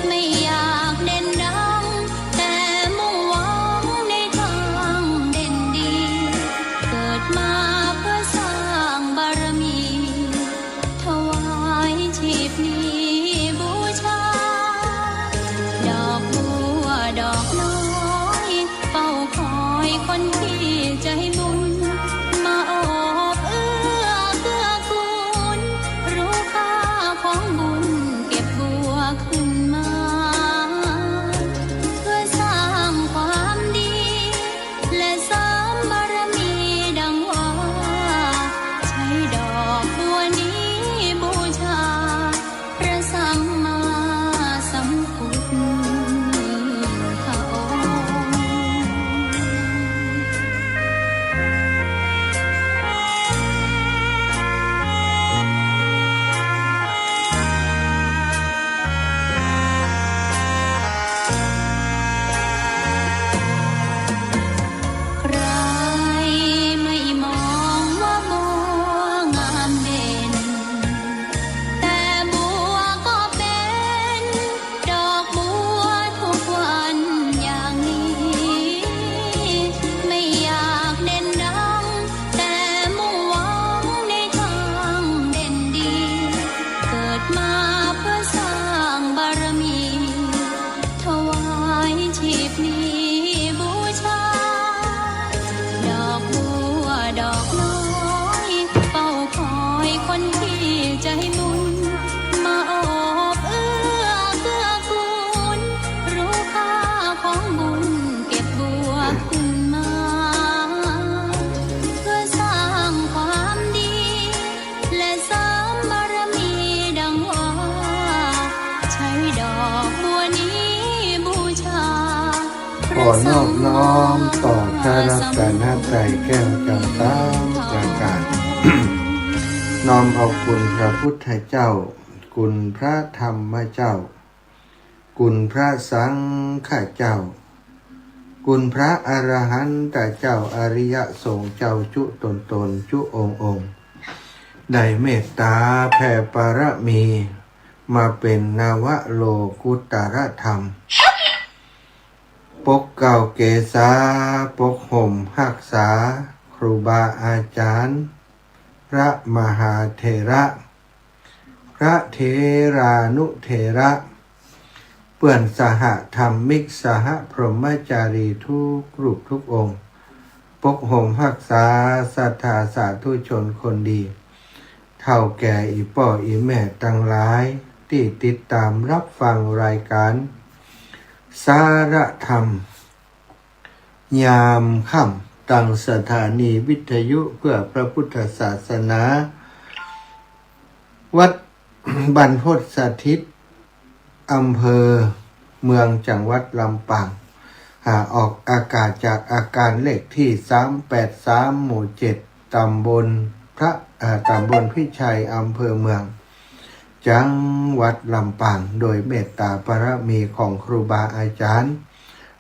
ไม่อยากเด่นดังแต่มุ่งหวังในทางเด่นดีเกิดมาเพื่อสร้างบารมีถวายชีพนี้บูชาดอกบัวดอกน้อยเฝ้าคอยคนที่ใจบุญมาโอบเอื้อเกื้อกูลรู้ค่าของบุญเก็บบัวขึ้นมาเพื่อสร้างความดีและเสริมบารมีดังว่าใช้ดอกบัวนี้บูชาพระสัมมาสัมพุทธองค์ ใครไม่มองว่าบัวงามเด่นแต่บัวก็เป็นดอกบัวทุกวันอย่างนี้ไม่อยากเด่นดังแต่มุ่งหวังในทางเด่นดีเกิดมาเพื่อสร้างบารมีถวายชีพนี้บูชาดอกบัวดอกน้อยเฝ้าคอยคนที่ใจบุญมาโอบเอื้อเกื้อกูลรู้ค่าของบุญเก็บบัวขึ้นมาเพื่อสร้างความดีและเสริมบารมีดังว่าใช้ดอกบัวนี้บูชา ขอนอบน้อมต่อพระรัตนตรัยแก้วจำสามประการ น้อมเอาคุณพระพุทธเจ้า คุณพระธรรมเจ้า คุณพระสังฆเจ้า คุณพระอรหันตเจ้าอริยสงฆ์เจ้าจุตนจุองค์ได้เมตตาแผ่ปรมีมาเป็นนวโลกุตรธรรม ปกเก่าเกษาปกห่มหักษาครูบาอาจารย์ พระมหาเถระ พระเถรานุเถระเปื่อนสหธรรมิกสหพรหมจารีทุกรูปทุกองค์ ปกห่มหักษาศรัทธาสาธุชนคนดี เท่าแก่อีป่ออีแม่ตั้งหลายที่ติดตามรับฟังรายการสารธรรม ยามค่ำตั้งสถานีวิทยุเพื่อพระพุทธศาสนา วัด บรรพตสถิตอำเภอเมืองจังหวัดลำปางออกอากาศจากอาการเลขที่383หมู่7ตำบลพิชัยอำเภอเมืองจังหวัดลำปางโดยเมตตาบารมีของครูบาอาจารย์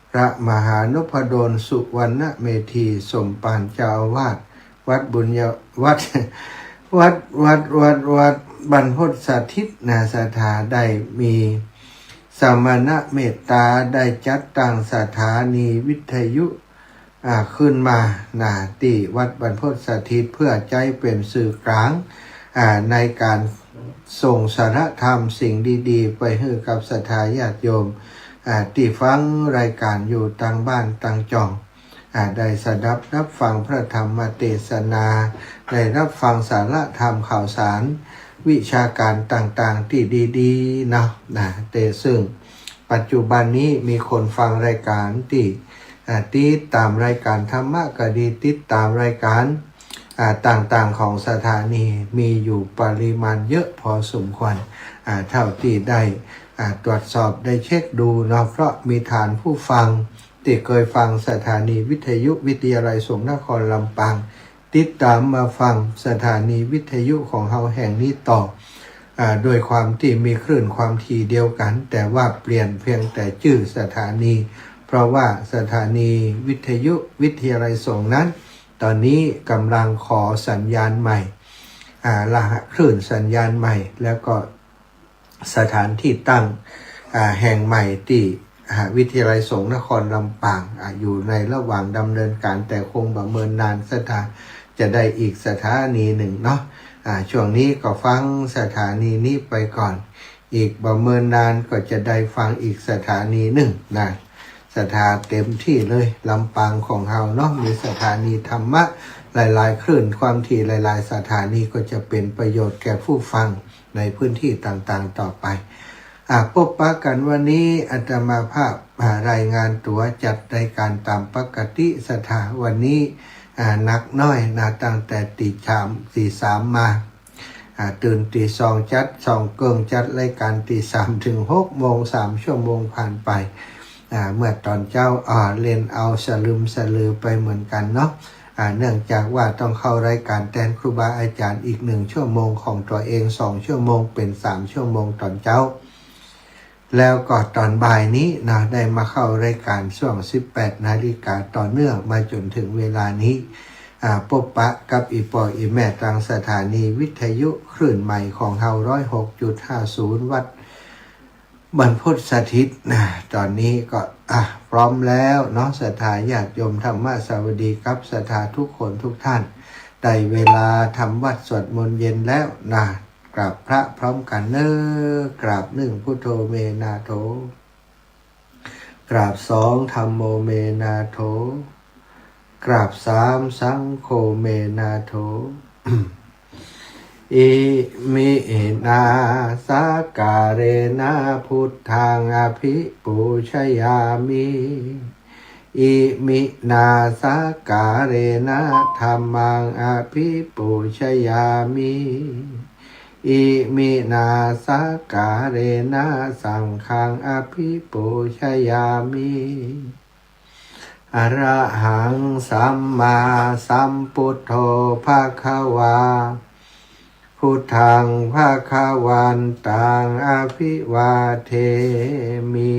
พระมหานพดลสุวรรณเมธีสมปานเจ้าอาวาสวัดบุญญาวัดบรรพตสถิตนาสถาได้มีสมณะเมตตาได้จัดตั้งสถานีวิทยุ ขึ้นมาที่วัดบรรพตสถิตเพื่อใจเป็นสื่อกลางในการส่งสาระธรรมสิ่งดีๆไปให้กับศรัทธาญาติโยมที่ฟังรายการอยู่ต่างบ้านต่างจ่องได้สดับรับฟังพระธรรมเทศนาได้รับฟังสาระธรรมข่าวสารวิชาการต่างๆที่ดีๆนะแต่ซึ่งปัจจุบันนี้มีคนฟังรายการที่ติดตามรายการธรรมะก็ดีติดตามรายการต่างๆของสถานีมีอยู่ปริมาณเยอะพอสมควรเท่าที่ได้ตรวจสอบได้เช็คดูเนาะเพราะมีฐานผู้ฟังที่เคยฟังสถานีวิทยุวิทยาลัยสงฆ์นครลำปางติดตามมาฟังสถานีวิทยุของเฮาแห่งนี้ต่อโดยความที่มีคลื่นความถี่เดียวกันแต่ว่าเปลี่ยนเพียงแต่ชื่อสถานีเพราะว่าสถานีวิทยุวิทยาลัยสงฆ์นั้นตอนนี้กำลังขอสัญญาณใหม่รหัสคลื่นสัญญาณใหม่แล้วก็สถานที่ตั้งแห่งใหม่ที่วิทยาลัยสงฆ์นครลำปางอยู่ในระหว่างดำเนินการแต่คงประเมินนานจะได้อีกสถานีหนึ่งเนาะช่วงนี้ก็ฟังสถานีนี้ไปก่อนอีกประเมินนานก็จะได้ฟังอีกสถานีหนึ่งสถาเต็มที่เลยลำปางของเราเนาะมีสถานีธรรมะหลายๆคลื่นความถี่หลายๆสถานีก็จะเป็นประโยชน์แก่ผู้ฟังในพื้นที่ต่างๆต่อไปพบปะกันวันนี้อาตมาภาพรายงานตัวจัดรายการตามปกติสถาวันนี้นักน้อยตั้งแต่ตีสามมาตื่นตีสองจัด2 เกิงจัดรายการตี3 ถึง 6 โมง3 ชั่วโมงผ่านไปเมื่อตอนเจ้าเล่นเอาสลืมสลือไปเหมือนกันเนาะเนื่องจากว่าต้องเข้ารายการแทนครูบาอาจารย์อีก1 ชั่วโมงของตัวเอง2 ชั่วโมงเป็น3 ชั่วโมงตอนเจ้าแล้วก็ตอนบ่ายนี้ได้มาเข้ารายการช่วง 18 นาฬิกาต่อเนื่องมาจนถึงเวลานี้พบปะกับอีปออีแม่ทางสถานีวิทยุคลื่นใหม่ของเฮา 106.50 วัดบรรพตสถิตตอนนี้ก็พร้อมแล้วเนาะศรัทธาญาติโยมธรรมสวัสดีครับศรัทธาทุกคนทุกท่านได้เวลาทำวัดสวดมนต์เย็นแล้วกราบพระพร้อมกันกราบ1พุทโธเมนาโถกราบ2ธัมโมเมนาโถกราบ3สังโฆเมนาโถ อิมินาสาการเรนะพุทธังอภิปูชยามิอิมินาสาการเรนะธัมมังอภิปูชยามิอิมินาสาการเรนะสังฆังอภิปูชยามิอระหังสัมมาสัมพุทโธภควาพุทธังภควันตังอภิวาเทมิ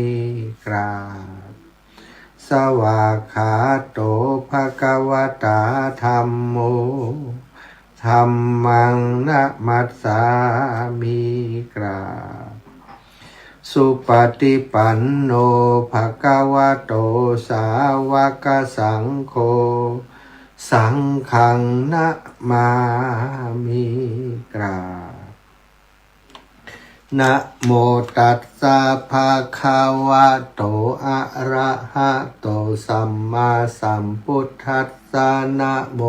กราบสวากขาโตภควตาธัมโมธัมมังนะมัสสามิกราบสุปฏิปันโนภควโตสาวกสังโฆสังฆังนะมามิกราบนะโมตัสสะภะคะวะโตอะระหะโตสัมมาสัมพุทธัสสะนะโม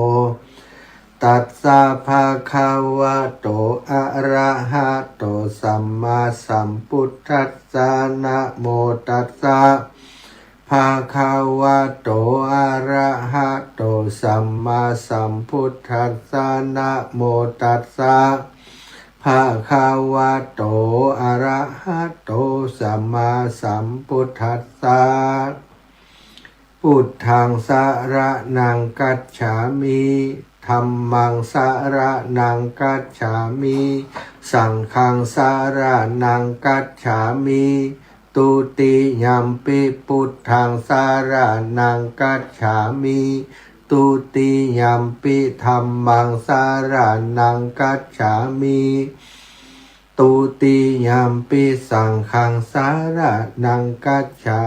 ตัสสะภะคะวะโตอะระหะโตสัมมาสัมพุทธัสสะนะโมตัสสะภะคะวะโตอะระหะโตสัมมาสัมพุทธัสสะนะโมตัสสะภะคะวะโตอะระหะโตสัมมาสัมพุทธัสสะพุทธังสรณังคัจฉามิธัมมังสรณังคัจฉามิสังฆังสรณังคัจฉามิตุติยัมปิพุทธังสรณังคัจฉามิตุติยัมปิธัมมังสรณังคัจฉามิต ตุติยามปิสังฆังสารนังกัจฉา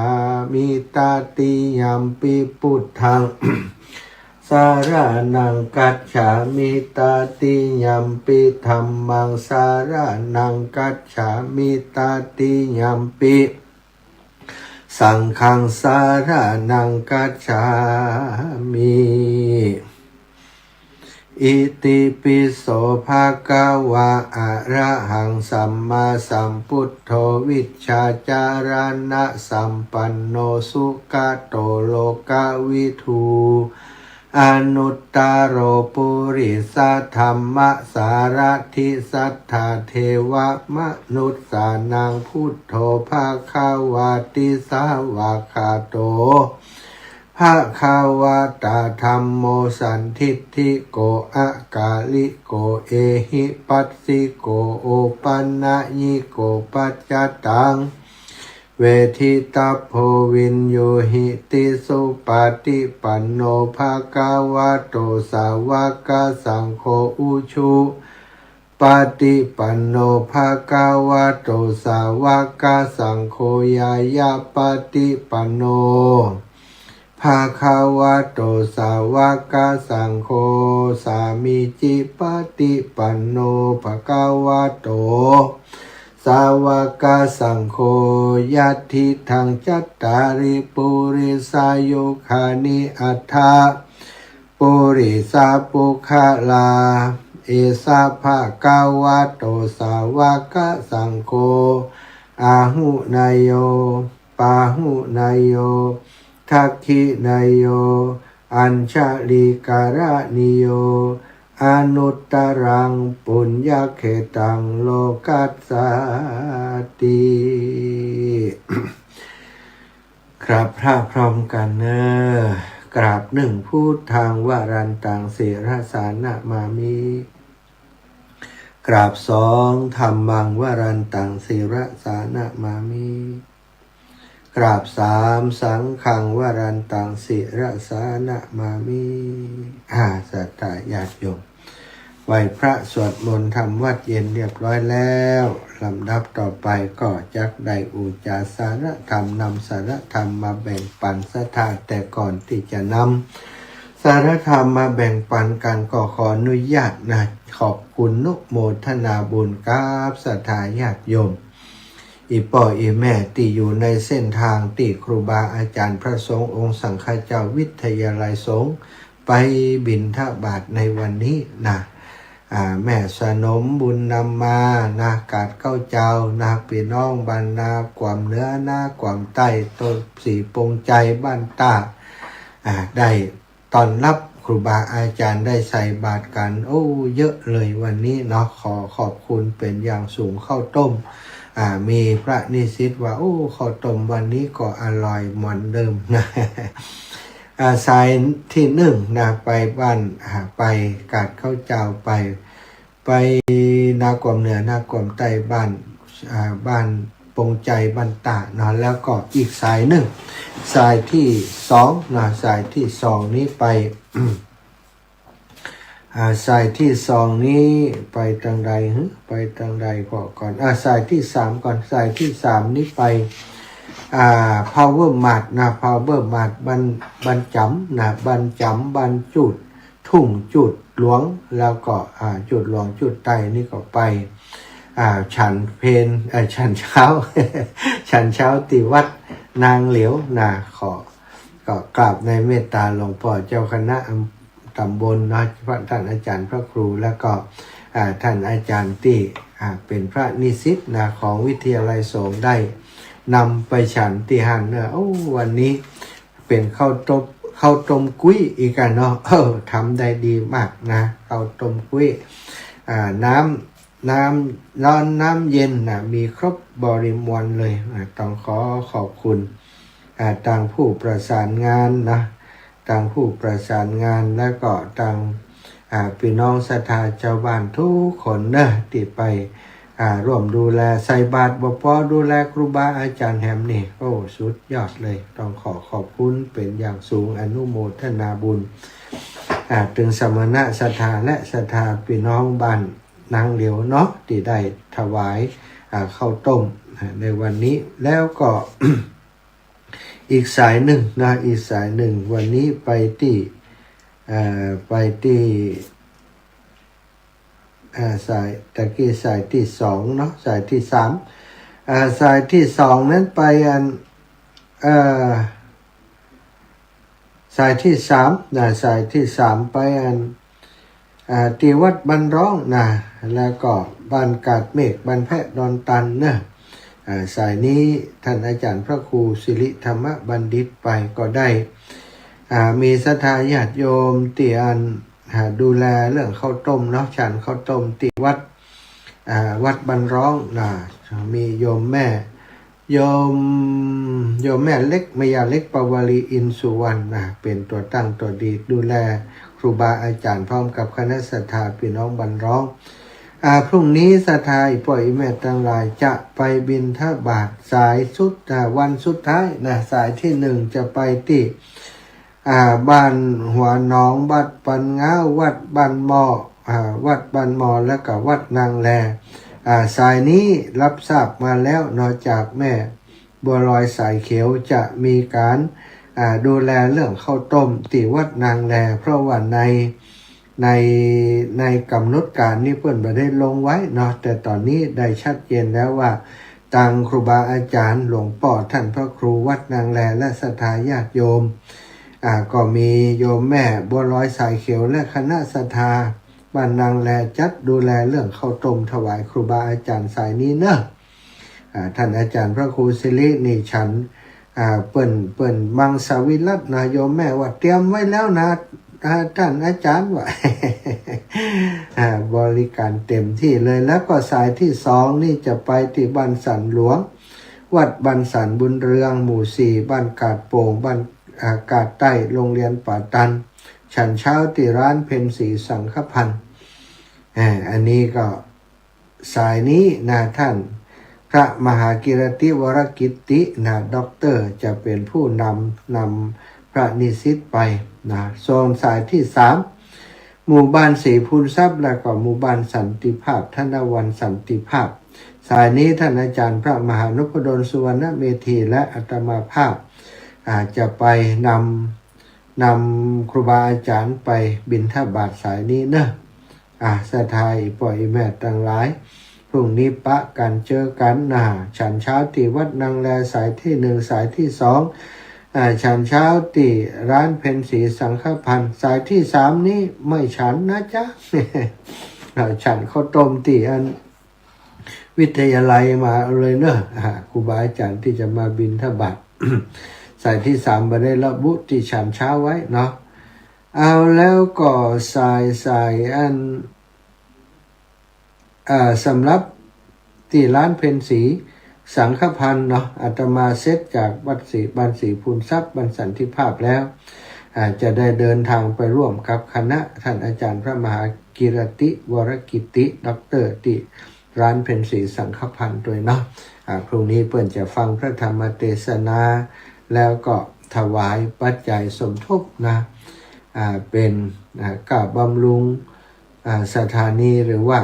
มิตาติยามปิพุทธัง สารนังกัจฉามิตาติยัมปิธัมมังสารนังกัจฉามิตาติยัมปิสังฆังสารนังกัจฉามิอิติปิโสภะคะวะอะระหังสัมมาสัมพุทโธวิชชาจารณะสัมปันโนสุขโตโลกวิทูอนุตตโรปุริสธรรมสารถิสัทธาเทวมนุษสานังพุทโธภาคาวาติสาวาคาโตภาคาวาตาธัมโมสันทิฏฐิโกอากาลิโกเอหิปัสสิโกโอปันนะยิโกปัจจตังเวทิตาโพวินโยหิติสุปฏิปันโนภะคะวะโตสาวกสังโฆอุชุปฏิปันโนภะคะวะโตสาวกสังโฆยายาปฏิปันโนภะคะวะโตสาวกสังโฆสามิจิปฏิปันโนภะคะวะโตสาวกสังโฆยัตถิทังจัตตาริปุริสายุคานิอัฏฐาปุริสาปุคลาเอสาภะคะวะโตสาวกสังโฆอาหุนายโยปาหุนายโยทักขินายโยอัญชลิการนิโยอนุตตรังปุญญเขตังโลกัสสติ กราบพระพร้อมกันเนอกราบหนึ่งพูดทางวารันตังเสรสานะมามิกราบสองธรรมังวารันตังเสรสานะมามิกราบสามสังฆังวารันตังสิรสานะมามิสัตตาญาติโยมไหว้พระสวดมนต์ทำวัดเย็นเรียบร้อยแล้วลำดับต่อไปก็จักได้อุจาสารธรรมนำสารธรรมมาแบ่งปันศรัทธาแต่ก่อนที่จะนำสารธรรมมาแบ่งปันกันก็ขออนุญาตนะขอบคุณนุโมทนาบุญกับศรัทธาญาติโยมอีป่ออีแม่ที่อยู่ในเส้นทางที่ครูบาอาจารย์พระสงฆ์องค์สังฆเจ้าวิทยาลัยสงฆ์ไปบิณฑบาตในวันนี้นะแม่สนมบุญนำมานะกาดเก้าเจ้านะพี่น้องบ้านนากวามเหนือหน้ากวามใต้ต้นสีปงใจบ้านตาได้ตอนรับครูบาอาจารย์ได้ใส่บาตรกันโอ้เยอะเลยวันนี้เนาะขอขอบคุณเป็นอย่างสูงข้าวต้มมีพระนิสิตว่าโอ้ข้าวต้มวันนี้ก็อร่อยเหมือนเดิมนะสายที่หนึ่งนะไปบ้านไปกาดข้าวเจ้าไปนากวมเหนือนากวมใต้บ้านปงใจบ้านตาเนาะแล้วก็อีกสายหนึ่งสายที่สองนะสายที่สองนี้ไป สายที่สองนี้ไปทางใดไปทางใดก่อนสายที่สามก่อนสายที่สามนี้ไปpower mart นะ power mart บันจำนะบันจำบันจุดทุ่งจุดหลวงแล้วก็จุดหลวงจุดใต้นี่ก็ไปฉันเพนฉันเช้า ฉันเช้าที่วัดนางเหลียวนะก็กราบในเมตตาหลวงพ่อเจ้าคณะตำบลนะพระท่านอาจารย์พระครูแล้วก็ท่านอาจารย์ที่เป็นพระนิสิตนะของวิทยาลัยสงฆ์ได้นำไปฉันที่หันโอ้วันนี้เป็นข้าวต้มกุ้ยอีกกันเนาะทำได้ดีมากนะข้าวต้มกุ้ยน้ำร้อนน้ำเย็นนะมีครบบริมวลเลยต้องขอบคุณทางผู้ประสานงานนะทางผู้ประสานงานแล้วก็ทางพี่น้องศรัทธาชาวบ้านทุกคนนะที่ไปร่วมดูแลใส่บาตรบ่พอดูแลครูบาอาจารย์แฮมนี่โอ้สุดยอดเลยต้องขอบคุณเป็นอย่างสูงอนุโมทนาบุญถึงสมณะศรัทธาและศรัทธาพี่น้องบ้าน นางเหลียวเนาะที่ได้ถวายข้าวต้มในวันนี้แล้วก็ อีกสายหนึ่งนะอีกสายหนึ่งวันนี้ไปที่สายตะกี้สายที่สองเนาะสายที่สามสายที่สองนั้นไปสายที่สามสายที่สามไปที่วัดบันร้องนะแล้วก็บ้านกาดเมฆบ้านแพะดอนตันนะสายนี้ท่านอาจารย์พระครูสิริธรรมบัณฑิตไปก็ได้มีศรัทธาญาติโยมที่ดูแลเรื่องข้าวต้มเนาะฉันข้าวต้มที่วัดบันร้องนะมีโยมแม่เล็กมายาเล็กปวารีอินสุวรรณนะเป็นตัวตั้งตัวดีดูแลครูบาอาจารย์พร้อมกับคณะศรัทธาพี่น้องบันร้องพรุ่งนี้ศรัทธาอีป่อยแม่ทั้งหลายจะไปบิณฑบาตสายสุดวันสุดท้ายนะสายที่หนึ่งจะไปที่บ้านหัวหนองวัดปันง้าววัดบ้านหม้อวัดบ้านหม้อแล้วก็วัดนางแลสายนี้รับทราบมาแล้วนอกจากแม่บัวลอยสายเขียวจะมีการดูแลเรื่องข้าวต้มที่วัดนางแลเพราะว่าในกำหนดการนี้เพื่อนบ่ได้ลงไว้เนาะแต่ตอนนี้ได้ชัดเจนแล้วว่าทางครูบาอาจารย์หลวงพ่อท่านพระครูวัดนางแลและศรัทธาญาติโยมก็มีโยมแม่บัวลอยสายเขียวและคณะศรัทธาบ้านนางแลจัดดูแลเรื่องข้าวต้มถวายครูบาอาจารย์สายนี้เนอะท่านอาจารย์พระครูสิรินี่ฉันเปิ่นมังสวิรัตนะโยมแม่ว่าเตรียมไว้แล้วนะท่านอาจารย์ว่า บริการเต็มที่เลยแล้วก็สายที่สองนี่จะไปที่บ้านสันหลวงวัดบ้านสันบุญเรืองหมู่สี่บ้านกาดโป่งบ้านกาดใต้โรงเรียนป่าตันฉันเช้าที่ร้านเพ็ญศรีสังฆพันธ์อันนี้ก็สายนี้นะท่านพระมหากิรติวรกิตตินะด็อกเตอร์จะเป็นผู้นำพระนิสิตไปนะโซนสายที่สามหมู่บ้านศรีพูนทรัพย์และก็หมู่บ้านสันติภาพธนวันสันติภาพสายนี้ท่านอาจารย์พระมหานพดลสุวรรณเมธีและอาตมาภาพจะไปนำครูบาอาจารย์ไปบิณฑบาตสายนี้เนอะศรัทธาปล่อยแม่ทั้งหลายพรุ่งนี้ปะกันเจอกันฉันเช้าที่วัดนางแลสายที่หนึ่งสายที่สองฉันเช้าที่ร้านเพ็ญศรีสังฆพันธ์สายที่สามนี้ไม่ฉันนะจ๊ะ ฉันข้าวต้มที่วิทยาลัยมาเลยเนอะครูบาอาจารย์ที่จะมาบิณฑบาต สายที่สามมาได้ระบุที่ฉันเช้าไว้เนาะเอาแล้วก็สายสำหรับที่ร้านเพ็ญศรีสังฆพันธ์เนาะอาตมาเซตจากบ้านศรีพูนทรัพย์บ้านสันติภาพแล้วจะได้เดินทางไปร่วมกับคณะท่านอาจารย์พระมหากิรติวรกิตติด็อกเตอร์ที่ร้านเพ็ญศรีสังฆพันธ์ด้วยเนาะพรุ่งนี้เปิ่นจะฟังพระธรรมเทศนาแล้วก็ถวายปัจจัยสมทบนะเป็นกาบบำรุงสถานีหรือว่า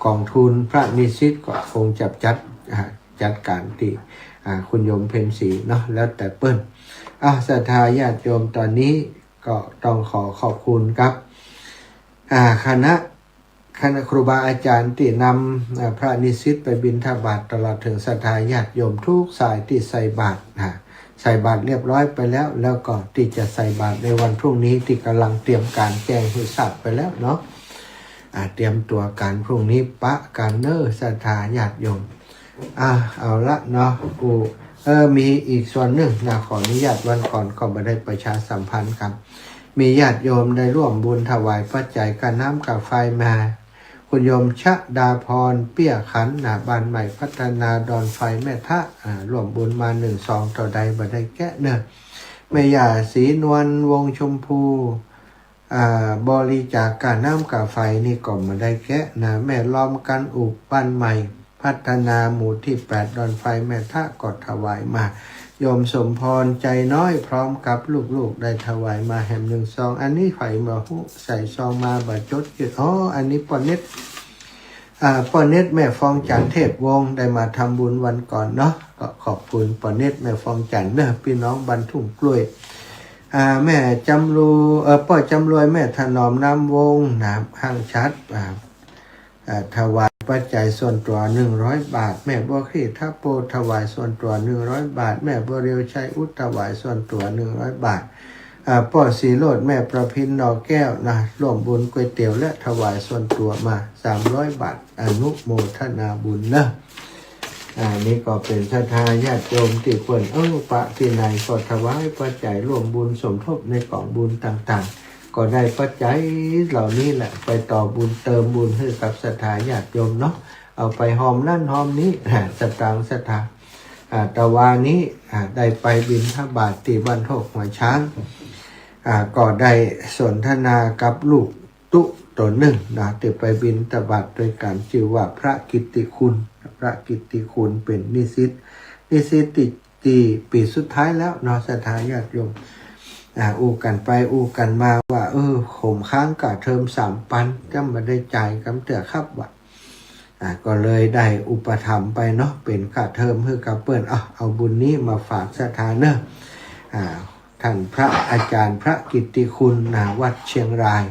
กองทุนพระนิสิตก็คงจัดการที่คุณโยมเพ็ญศรีเนาะแล้วแต่เปิ้ลศรัทธาญาติโยมตอนนี้ก็ต้องขอบคุณครับคณะครูบาอาจารย์ที่นำพระนิสิตไปบิณฑบาตตลอดถึงศรัทธาญาติโยมทุกสายที่ใส่บาตรใส่บาตรเรียบร้อยไปแล้วก็ที่จะใส่บาตรในวันพรุ่งนี้ที่กำลังเตรียมการแจ้งให้ทราบไปแล้วเนาะเตรียมตัวการพรุ่งนี้ปะการเนอศรัทธาญาติโยมเอาละเนาะมีอีกส่วนหนึ่งนะขออนุญาตวันก่อนก็มาได้ประชาสัมพันธ์ครับมีญาติโยมได้ร่วมบุญถวายปัจจัยค่าน้ำกับไฟมาคุณโยมชะดาพรเปี้ยขันบ้านใหม่พัฒนาดอนไฟแม่ทะร่วมบุญมา1-2ต่อใดบ่ได้แกะเนอะแม่ย่าศรีนวลวงชมพูบริจาคค่าน้ำกับไฟนี่ก็มาได้แกะนะแม่ล้อมกันอุบบ้านใหม่พัฒนาหมู่ที่8ดอนไฟแม่ทะก็ถวายมาโยมสมพรใจน้อยพร้อมกับลูกๆได้ถวายมาแหม1 ซองอันนี้ไฟมาใส่ซองมาบาจดอันนี้ปอเน็ต ป้อเน็ตแม่ฟองจันเทพวงศ์ได้มาทำบุญวันก่อนเนาะก็ขอบคุณป้อเน็ตแม่ฟองจันเนอะพี่น้องบรรทุ่งกล้วยแม่จำรูป้อจำรวยแม่ถนอมน้ำวงน้ำห้างชัดถวายปัจจัยส่วนตัว100 บาทแม่บัวขีทัพโพถวายส่วนตัว100 บาทแม่บัวเรียวชัยอุตถวายส่วนตัว100 บาทป้อสีโรดแม่ประพินนอแก้วนะร่วมบุญก๋วยเตี๋ยวและถวายส่วนตัวมา300 บาทอนุโมทนาบุญนะนี่ก็เป็นศรัทธาญาติโยมที่ควรปะที่ไหนก็ถวายปัจจัยร่วมบุญสมทบในกองบุญต่างๆก็ได้ปัจจัยเหล่านี้แหละไปต่อบุญเติมบุญให้กับศรัทธาญาติโยมเนาะเอาไปหอมนั่นหอมนี้สตางค์ศรัทธาตะวานี้ได้ไปบิณฑบาตที่บ้านโคกหัวช้างก็ได้สนทนากับลูกตุตัวหนึ่งนะที่ไปบิณฑบาตโดยการชื่อว่าพระกิตติคุณพระกิตติคุณเป็นนิสิตติปีสุดท้ายแล้วเนาะศรัทธาญาติโยมอู้กันไปอู้กันมาว่าข่มค้างกะเทอม3 ปันก็มาได้จ่ายกำเตือครับว่าก็เลยได้อุปถัมภ์ไปเนาะเป็นค่าเทอมให้กับเปิ้นเอาบุญนี้มาฝากศรัทธาเนอะท่านพระอาจารย์พระกิตติคุณวัดเชียงราย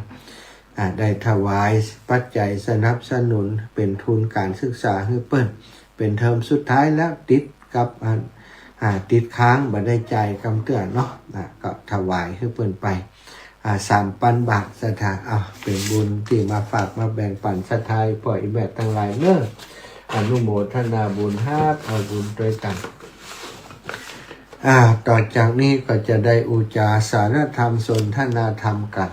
ได้ถวายปัจจัยสนับสนุนเป็นทุนการศึกษาให้เปิ้นเป็นเทอมสุดท้ายแล้วติดกับติดค้างบ่ได้จ่ายกำเตือนเนาะก็ถวายให้เปิ้นไป3,000 บาทศรัทธาเป็นบุญที่มาฝากมาแบ่งปันศรัทธาปล่อยแบบทั้งหลายเนอะอนุโมทนาบุญเอาบุญด้วยกันต่อจากนี้ก็จะได้อุจาสารธรรมสนทนาธรรมกัน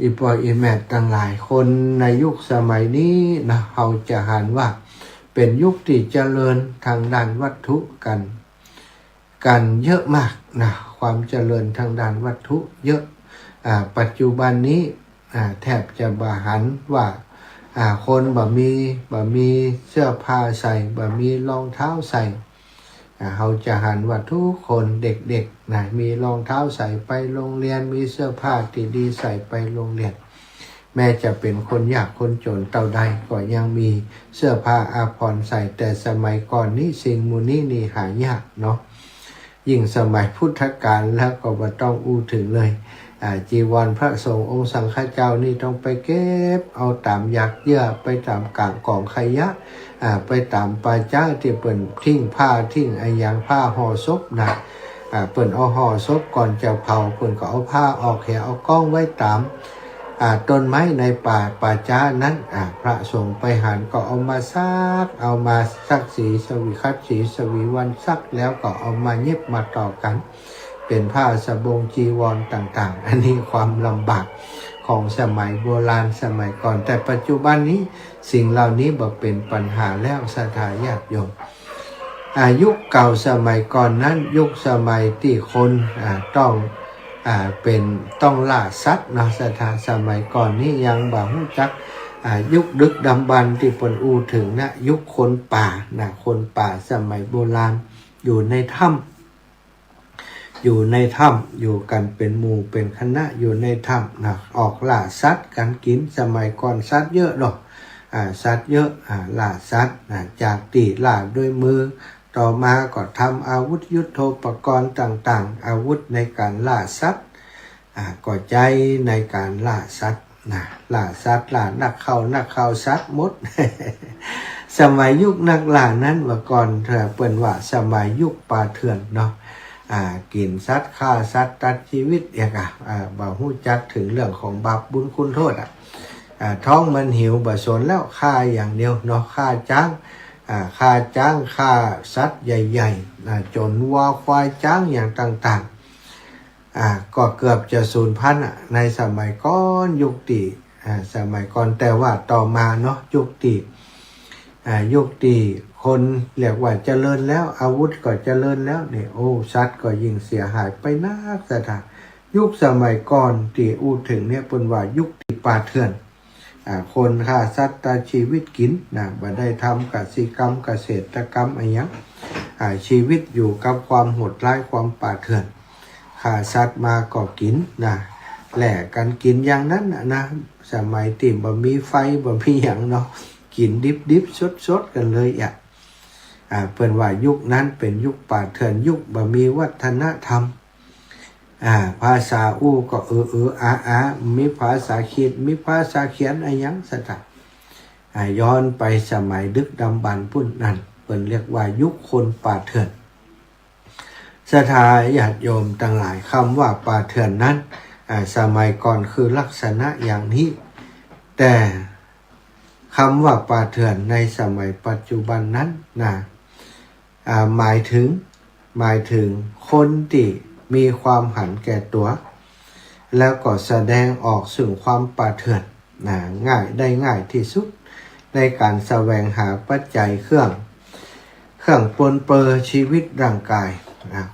อีปอยอีแมททั้งหลายคนในยุคสมัยนี้นะเราจะหันว่าเป็นยุคที่เจริญทางด้านวัตถุกันเยอะมากนะความเจริญทางด้านวัตถุเยอะปัจจุบันนี้แทบจะบ่หันว่าคนบ่มีเสื้อผ้าใส่บ่มีรองเท้าใส่เขาจะหันว่าทุกคนเด็กๆนะมีรองเท้าใส่ไปโรงเรียนมีเสื้อผ้าที่ดีใส่ไปโรงเรียนแม้จะเป็นคนยากคนจนเท่าใดก็ยังมีเสื้อผ้าอาภรณ์ใส่แต่สมัยก่อนนี้สิ่งมูนี้นี่หายากเนาะยิ่งสมัยพุทธกาลแล้วก็บ่ต้องอู้ถึงเลยจีวรพระสงฆ์องค์สังฆเจ้านี่ต้องไปเก็บเอาตามยักเยื่อไปตามกลางกองขยะไปตามป่าจ้าที่เปิ่นทิ้งผ้าทิ้งอย่างผ้าห่อศพนะเปิ่นเอาห่อศพก่อนจะเผาเปิ่นก็เอาผ้าออกเอากล้องไว้ตามต้นไม้ในป่าจ้านั้นพระสงฆ์ไปหันก็เอามาซักสีสวีคัดสีสวีวันซักแล้วก็เอามาเย็บมาต่อกันเป็นผ้าสบงจีวรต่างๆอันนี้ความลำบากของสมัยโบราณสมัยก่อนแต่ปัจจุบันนี้สิ่งเหล่านี้บ่เป็นปัญหาแล้วศรัทธาญาติโยมยุคเก่าสมัยก่อนนั้นยุคสมัยที่คนต้องล่าสัตว์เนาะศรัทธาสมัยก่อนนี้ยังบ่ฮู้จักยุคดึกดำบรรพ์ที่เพิ่นอู้ถึงนะยุคคนป่าคนป่าสมัยโบราณอยู่ในถ้ำอยู่กันเป็นหมู่เป็นคณะอยู่ในถ้ำนะออกล่าสัตว์กันกินสมัยก่อนสัตว์เยอะหรอกสัตว์เยอะล่าสัตว์จากตีล่าด้วยมือต่อมาก็ทำอาวุธยุทโธปกรณ์ต่างๆอาวุธในการล่าสัตว์ก็ใจในการล่าสัตว์ล่าสัตว์ล่านักเข้าสัตว์หมด สมัยยุคนักล่านั้นว่าก่อนเปิ้นว่าสมัยยุคป่าเถื่อนเนาะกินสัตว์ฆ่าสัตว์ตัดชีวิตบ่ฮู้จักถึงเรื่องของบาปบุญคุณโทษท้องมันหิวบ่สนแล้วฆ่าอย่างเดียวเนาะฆ่าจ้างฆ่าสัตว์ใหญ่ๆจนวัวควายจ้างอย่างต่างๆก็เกือบจะสูญพันธุ์ในสมัยก่อนยุคตีสมัยก่อนแต่ว่าต่อมาเนาะยุคตีคนเรียกว่าเจริญแล้วอาวุธก็เจริญแล้วเนี่ยสัตว์ก็ยิ่งเสียหายไปนักศรัทธายุคสมัยก่อนที่อู้ถึงเนี่ยเป็นว่ายุคที่ป่าเถื่อนคนฆ่าสัตว์ตัดชีวิตกินบ่ได้ทำกสิกรรมเกษตรกรรมอะไรอย่างชีวิตอยู่กับความโหดร้ายความป่าเถื่อนฆ่าสัตว์มาก็กิน แหละกันกินอย่างนั้นนะสมัยติ่มบ่มีไฟบ่มีอย่างเนาะกินดิบสดกันเลยเปิ้นว่ายุคนั้นเป็นยุคป่าเถื่อนยุคบ่มีวัฒนธรรมภาษาอู้ก็อามีภาษาคิดมีภาษาเขียนอะไรยังสถาย้อนไปสมัยดึกดำบรรพ์พุ่นนั้นเปิ้นเรียกว่ายุคคนป่าเถื่อนศรัทธาญาติโยมทั้งหลายคำว่าป่าเถื่อนนั้นสมัยก่อนคือลักษณะอย่างนี้แต่คำว่าป่าเถื่อนในสมัยปัจจุบันนั้นหมายถึงคนที่มีความหันแก่ตัวแล้วก็แสดงออกซึ่งความป่าเถื่อนง่ายที่สุดในการแสวงหาปัจจัยเครื่องปนเปื้อชีวิตร่างกาย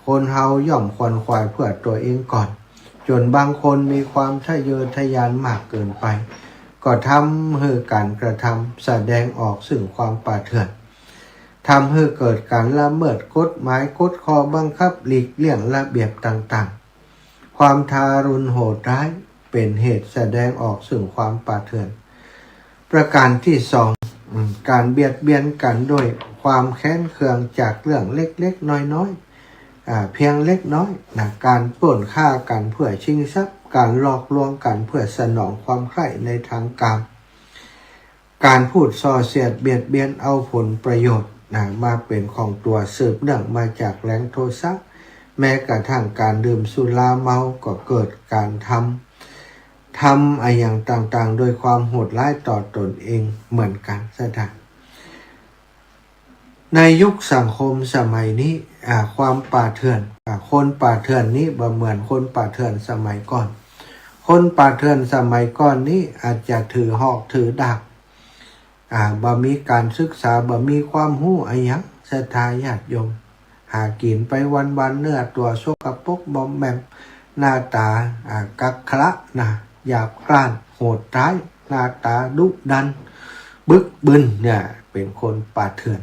คนเฮาย่อมควนควายเพื่อตัวเองก่อนจนบางคนมีความทะเยอทะยานมากเกินไปก็ทำให้การกระทำแสดงออกซึ่งความป่าเถื่อนทำให้เกิดการละเมิดกฎหมายกฎข้อบังคับหลีกเลี่ยงระเบียบต่างๆความทารุณโหดร้ายเป็นเหตุแสดงออกซึ่งความป่าเถื่อนประการที่สองการเบียดเบียนกันด้วยความแค้นเคืองจากเรื่องเล็กๆน้อยๆเพียงเล็กน้อยการปล้นฆ่ากันเพื่อชิงทรัพย์การหลอกลวงกันเพื่อสนองความใคร่ในทางกามการพูดส่อเสียดเบียดเบียนเอาผลประโยชน์มาเป็นของตัวสืบเนื่องมาจากแรงโทสะแม้กระทั่งการดื่มสุราเมาก็เกิดการทำอย่างต่างๆโดยความโหดร้ายต่อตนเองเหมือนกันในยุคสังคมสมัยนี้ความป่าเถื่อนคนป่าเถื่อนนี้บ่เหมือนคนป่าเถื่อนสมัยก่อนคนป่าเถื่อนสมัยก่อนนี้อาจจะถือหอกถือดาบบ่มีการศึกษาบ่มีความรู้อะไรอย่างศรัทธาญาติโยมหากินไปวันๆเนื้อตัวสกปรกบอมแบมหน้าตากักขระหยาบกร้านโหดร้ายหน้าตาดุดันบึกบึนเนี่ยเป็นคนป่าเถื่อน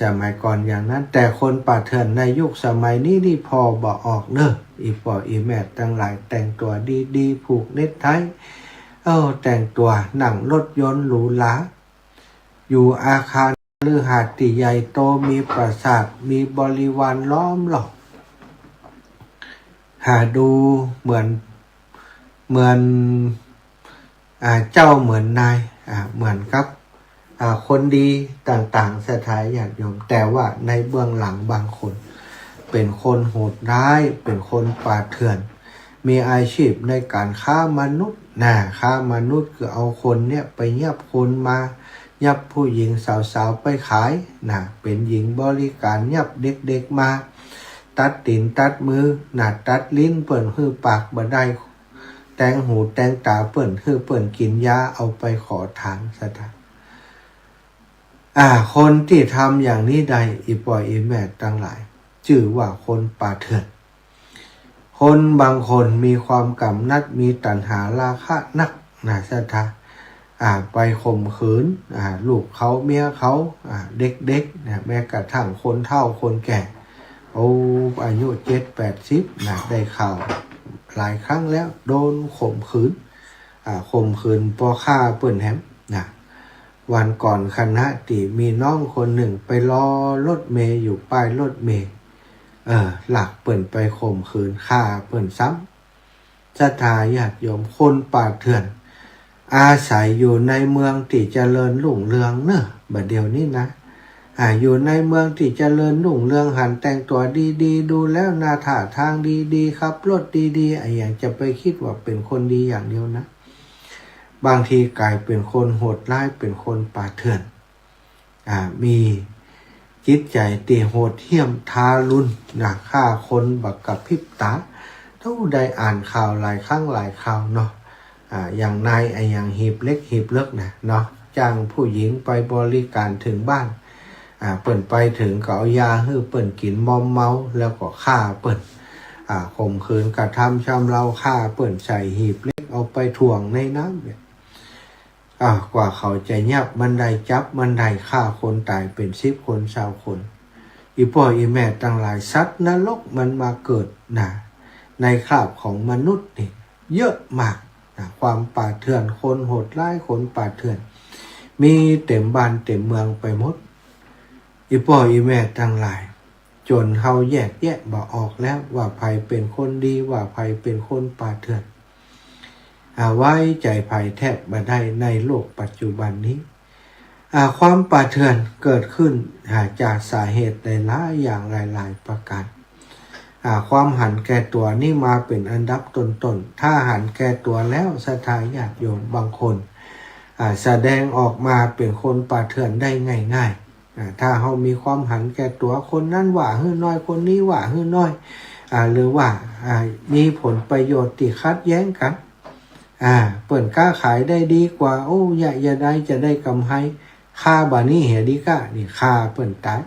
สมัยก่อนอย่างนั้นแต่คนป่าเถื่อนในยุคสมัยนี้นี่พอบ่ออกเนอะอีพ่ออีแม่ทั้งหลายแต่งตัวดีๆผูกเน็ตไทแต่งตัวนั่งรถยนต์หรูหราอยู่อาคารหรือหาดที่ใหญ่โตมีปราสาทมีบริวารล้อมรอบหาดูเหมือนเจ้าเหมือนนายเหมือนกับคนดีต่างๆสถายญาติโยมแต่ว่าในเบื้องหลังบางคนเป็นคนโหดร้ายเป็นคนป่าเถื่อนมีอาชีพในการค้ามนุษย์ค้ามนุษย์คือเอาคนเนี่ยไปยับคนมายับผู้หญิงสาวๆไปขายเป็นหญิงบริการยับเด็กๆมาตัดตีนตัดมือตัดลิ้นเปิ่นหื้อปากบ่ได้แต่งหูแต่งตาเปิ่นหื้อเปิ่นกินยาเอาไปขอทานซะท่าคนที่ทำอย่างนี้ใดอีปอยอีแม่ทั้งหลายชื่อว่าคนป่าเถื่อนคนบางคนมีความกำนัดมีตัณหาราคะนักศรัทธาไปข่มขืนลูกเขาเมียเขาเด็กๆแม้กระทั่งคนเฒ่าคนแก่อายุ70-80ได้ข่าวหลายครั้งแล้วโดนข่มขืนพอฆ่าเปิ้นแฮมวันก่อนคณะที่มีน้องคนหนึ่งไปรอรถเมย์อยู่ป้ายรถเมย์หลักเปิ่นไปข่มขืนฆ่าเปิ่นซ้ำศรัทธาญาติโยมคนป่าเถื่อนอาศัยอยู่ในเมืองที่เจริญรุ่งเรืองเนอะบัดเดี๋ยวนี้นะอยู่ในเมืองที่เจริญรุ่งเรืองหันแต่งตัวดีๆดูแล้วหน้าท่าทางดีๆครับรถดีๆอย่างจะไปคิดว่าเป็นคนดีอย่างเดียวนะบางทีกลายเป็นคนโหดร้ายเป็นคนป่าเถื่อนมีจิตใจตีโหดเหี้ยมทารุณฆ่าคนบักกับพริบตาต้องได้อ่านข่าวหลายครั้งหลายข่าวเนาะอย่างนายอย่างหีบเล็กหีบเลิกเนาะจ้างผู้หญิงไปบริการถึงบ้านเปิ่นไปถึงก็เอายาให้เปิ่นกินมอมเมาแล้วก็ฆ่าเปิ่นข่มขืนกระทำชำเราฆ่าเปิ่นใส่หีบเล็กเอาไปถ่วงในน้ำเนี่ยกว่าเขาจะยับมันได้จับมันได้ฆ่าคนตายเป็น10 คน20 คนอีพ่ออีแม่ตั้งหลายสัตว์นรกมันมาเกิด ในคราบของมนุษย์นี่เยอะมากนะความป่าเถื่อนคนโหดร้ายคนป่าเถื่อนมีเต็มบ้านเต็มเมืองไปหมดอีพ่ออีแม่ทั้งหลายจนเฮาแยกแยะบ่ออกแล้วว่าใครเป็นคนดีว่าใครเป็นคนป่าเถื่อนไว้ใจไผ่แทบบ่ได้ในโลกปัจจุบันนี้ความป่าเถื่อนเกิดขึ้นจากสาเหตุหลายอย่างหลายๆประการความหันแก่ตัวนี่มาเป็นอันดับต้นๆถ้าหันแก่ตัวแล้วศรัทธาญาติโยมบางคนแสดงออกมาเป็นคนป่าเถื่อนได้ง่ายๆถ้าเขามีความหันแก่ตัวคนนั้นว่าฮื้อน้อยคนนี้ว่าฮื้อน้อยหรือว่ามีผลประโยชน์ที่ขัดแย้งกันเปิ่นกล้าขายได้ดีกว่าโอ้อย่าได้จะได้กำไรค่าบานี้เหียดีก้านี่ค่าเปิ่นตาย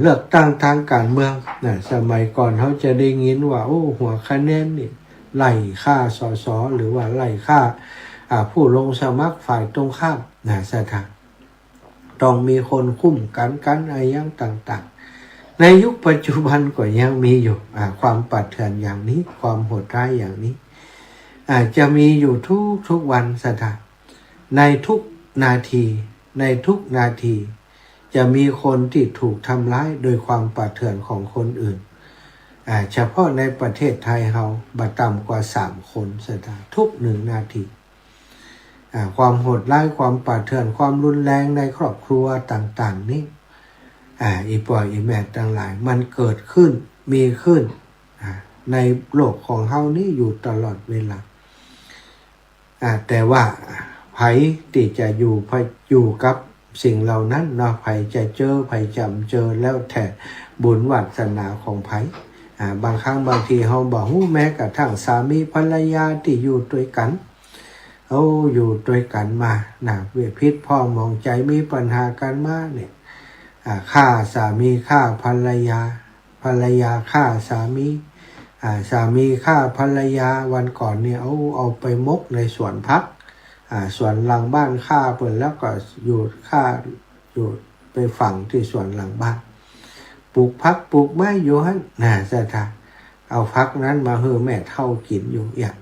เลือกตั้งทางการเมืองสมัยก่อนเขาจะได้ยินว่าโอ้หัวคะแนนนี่ไล่ค่าสสหรือว่าไล่ค่าผู้ลงสมัครฝ่ายตรงข้ามสถานต้องมีคนคุ้มกันอะไรอย่างต่างๆในยุคปัจจุบันก็ยังมีอยู่ความป่าเถื่อนอย่างนี้ความโหดร้ายอย่างนี้จะมีอยู่ทุกวันสถานในทุกนาทีจะมีคนที่ถูกทำร้ายโดยความป่าเถื่อนของคนอื่นเฉพาะในประเทศไทยเราบ่ต่ำกว่า3 คนสถานทุก1 นาทีความโหดร้ายความป่าเถื่อนความรุนแรงในครอบครัวต่างๆนี่อีปอยอีแม่ต่างหลายมันเกิดขึ้นมีขึ้นในโลกของเฮานี่อยู่ตลอดเวลาแต่ว่าไผที่จะอยู่กับสิ่งเหล่านั้นเนาะไผจะเจอไผจำเจอแล้วแต่บุญวาสนาของไผบางครั้งบางทีเฮาบ่ฮู้แม้กระทั่งสามีภรรยาที่อยู่ด้วยกันอยู่ด้วยกันมาเวทพิษพ่อมองใจมีปัญหากันมาเนี่ยฆ่าสามีฆ่าภรรยาฆ่าสามีฆ่าภรรยาวันก่อนเนี่ยเอาไปมกในสวนพักสวนหลังบ้านฆ่าเปิดแล้วก็อยู่ไปฝังที่สวนหลังบ้านปลูกพักปลูกไม้อยู่หั่นสถานเอาพักนั้นมาให้แม่เฒ่ากินอยู่อย่าง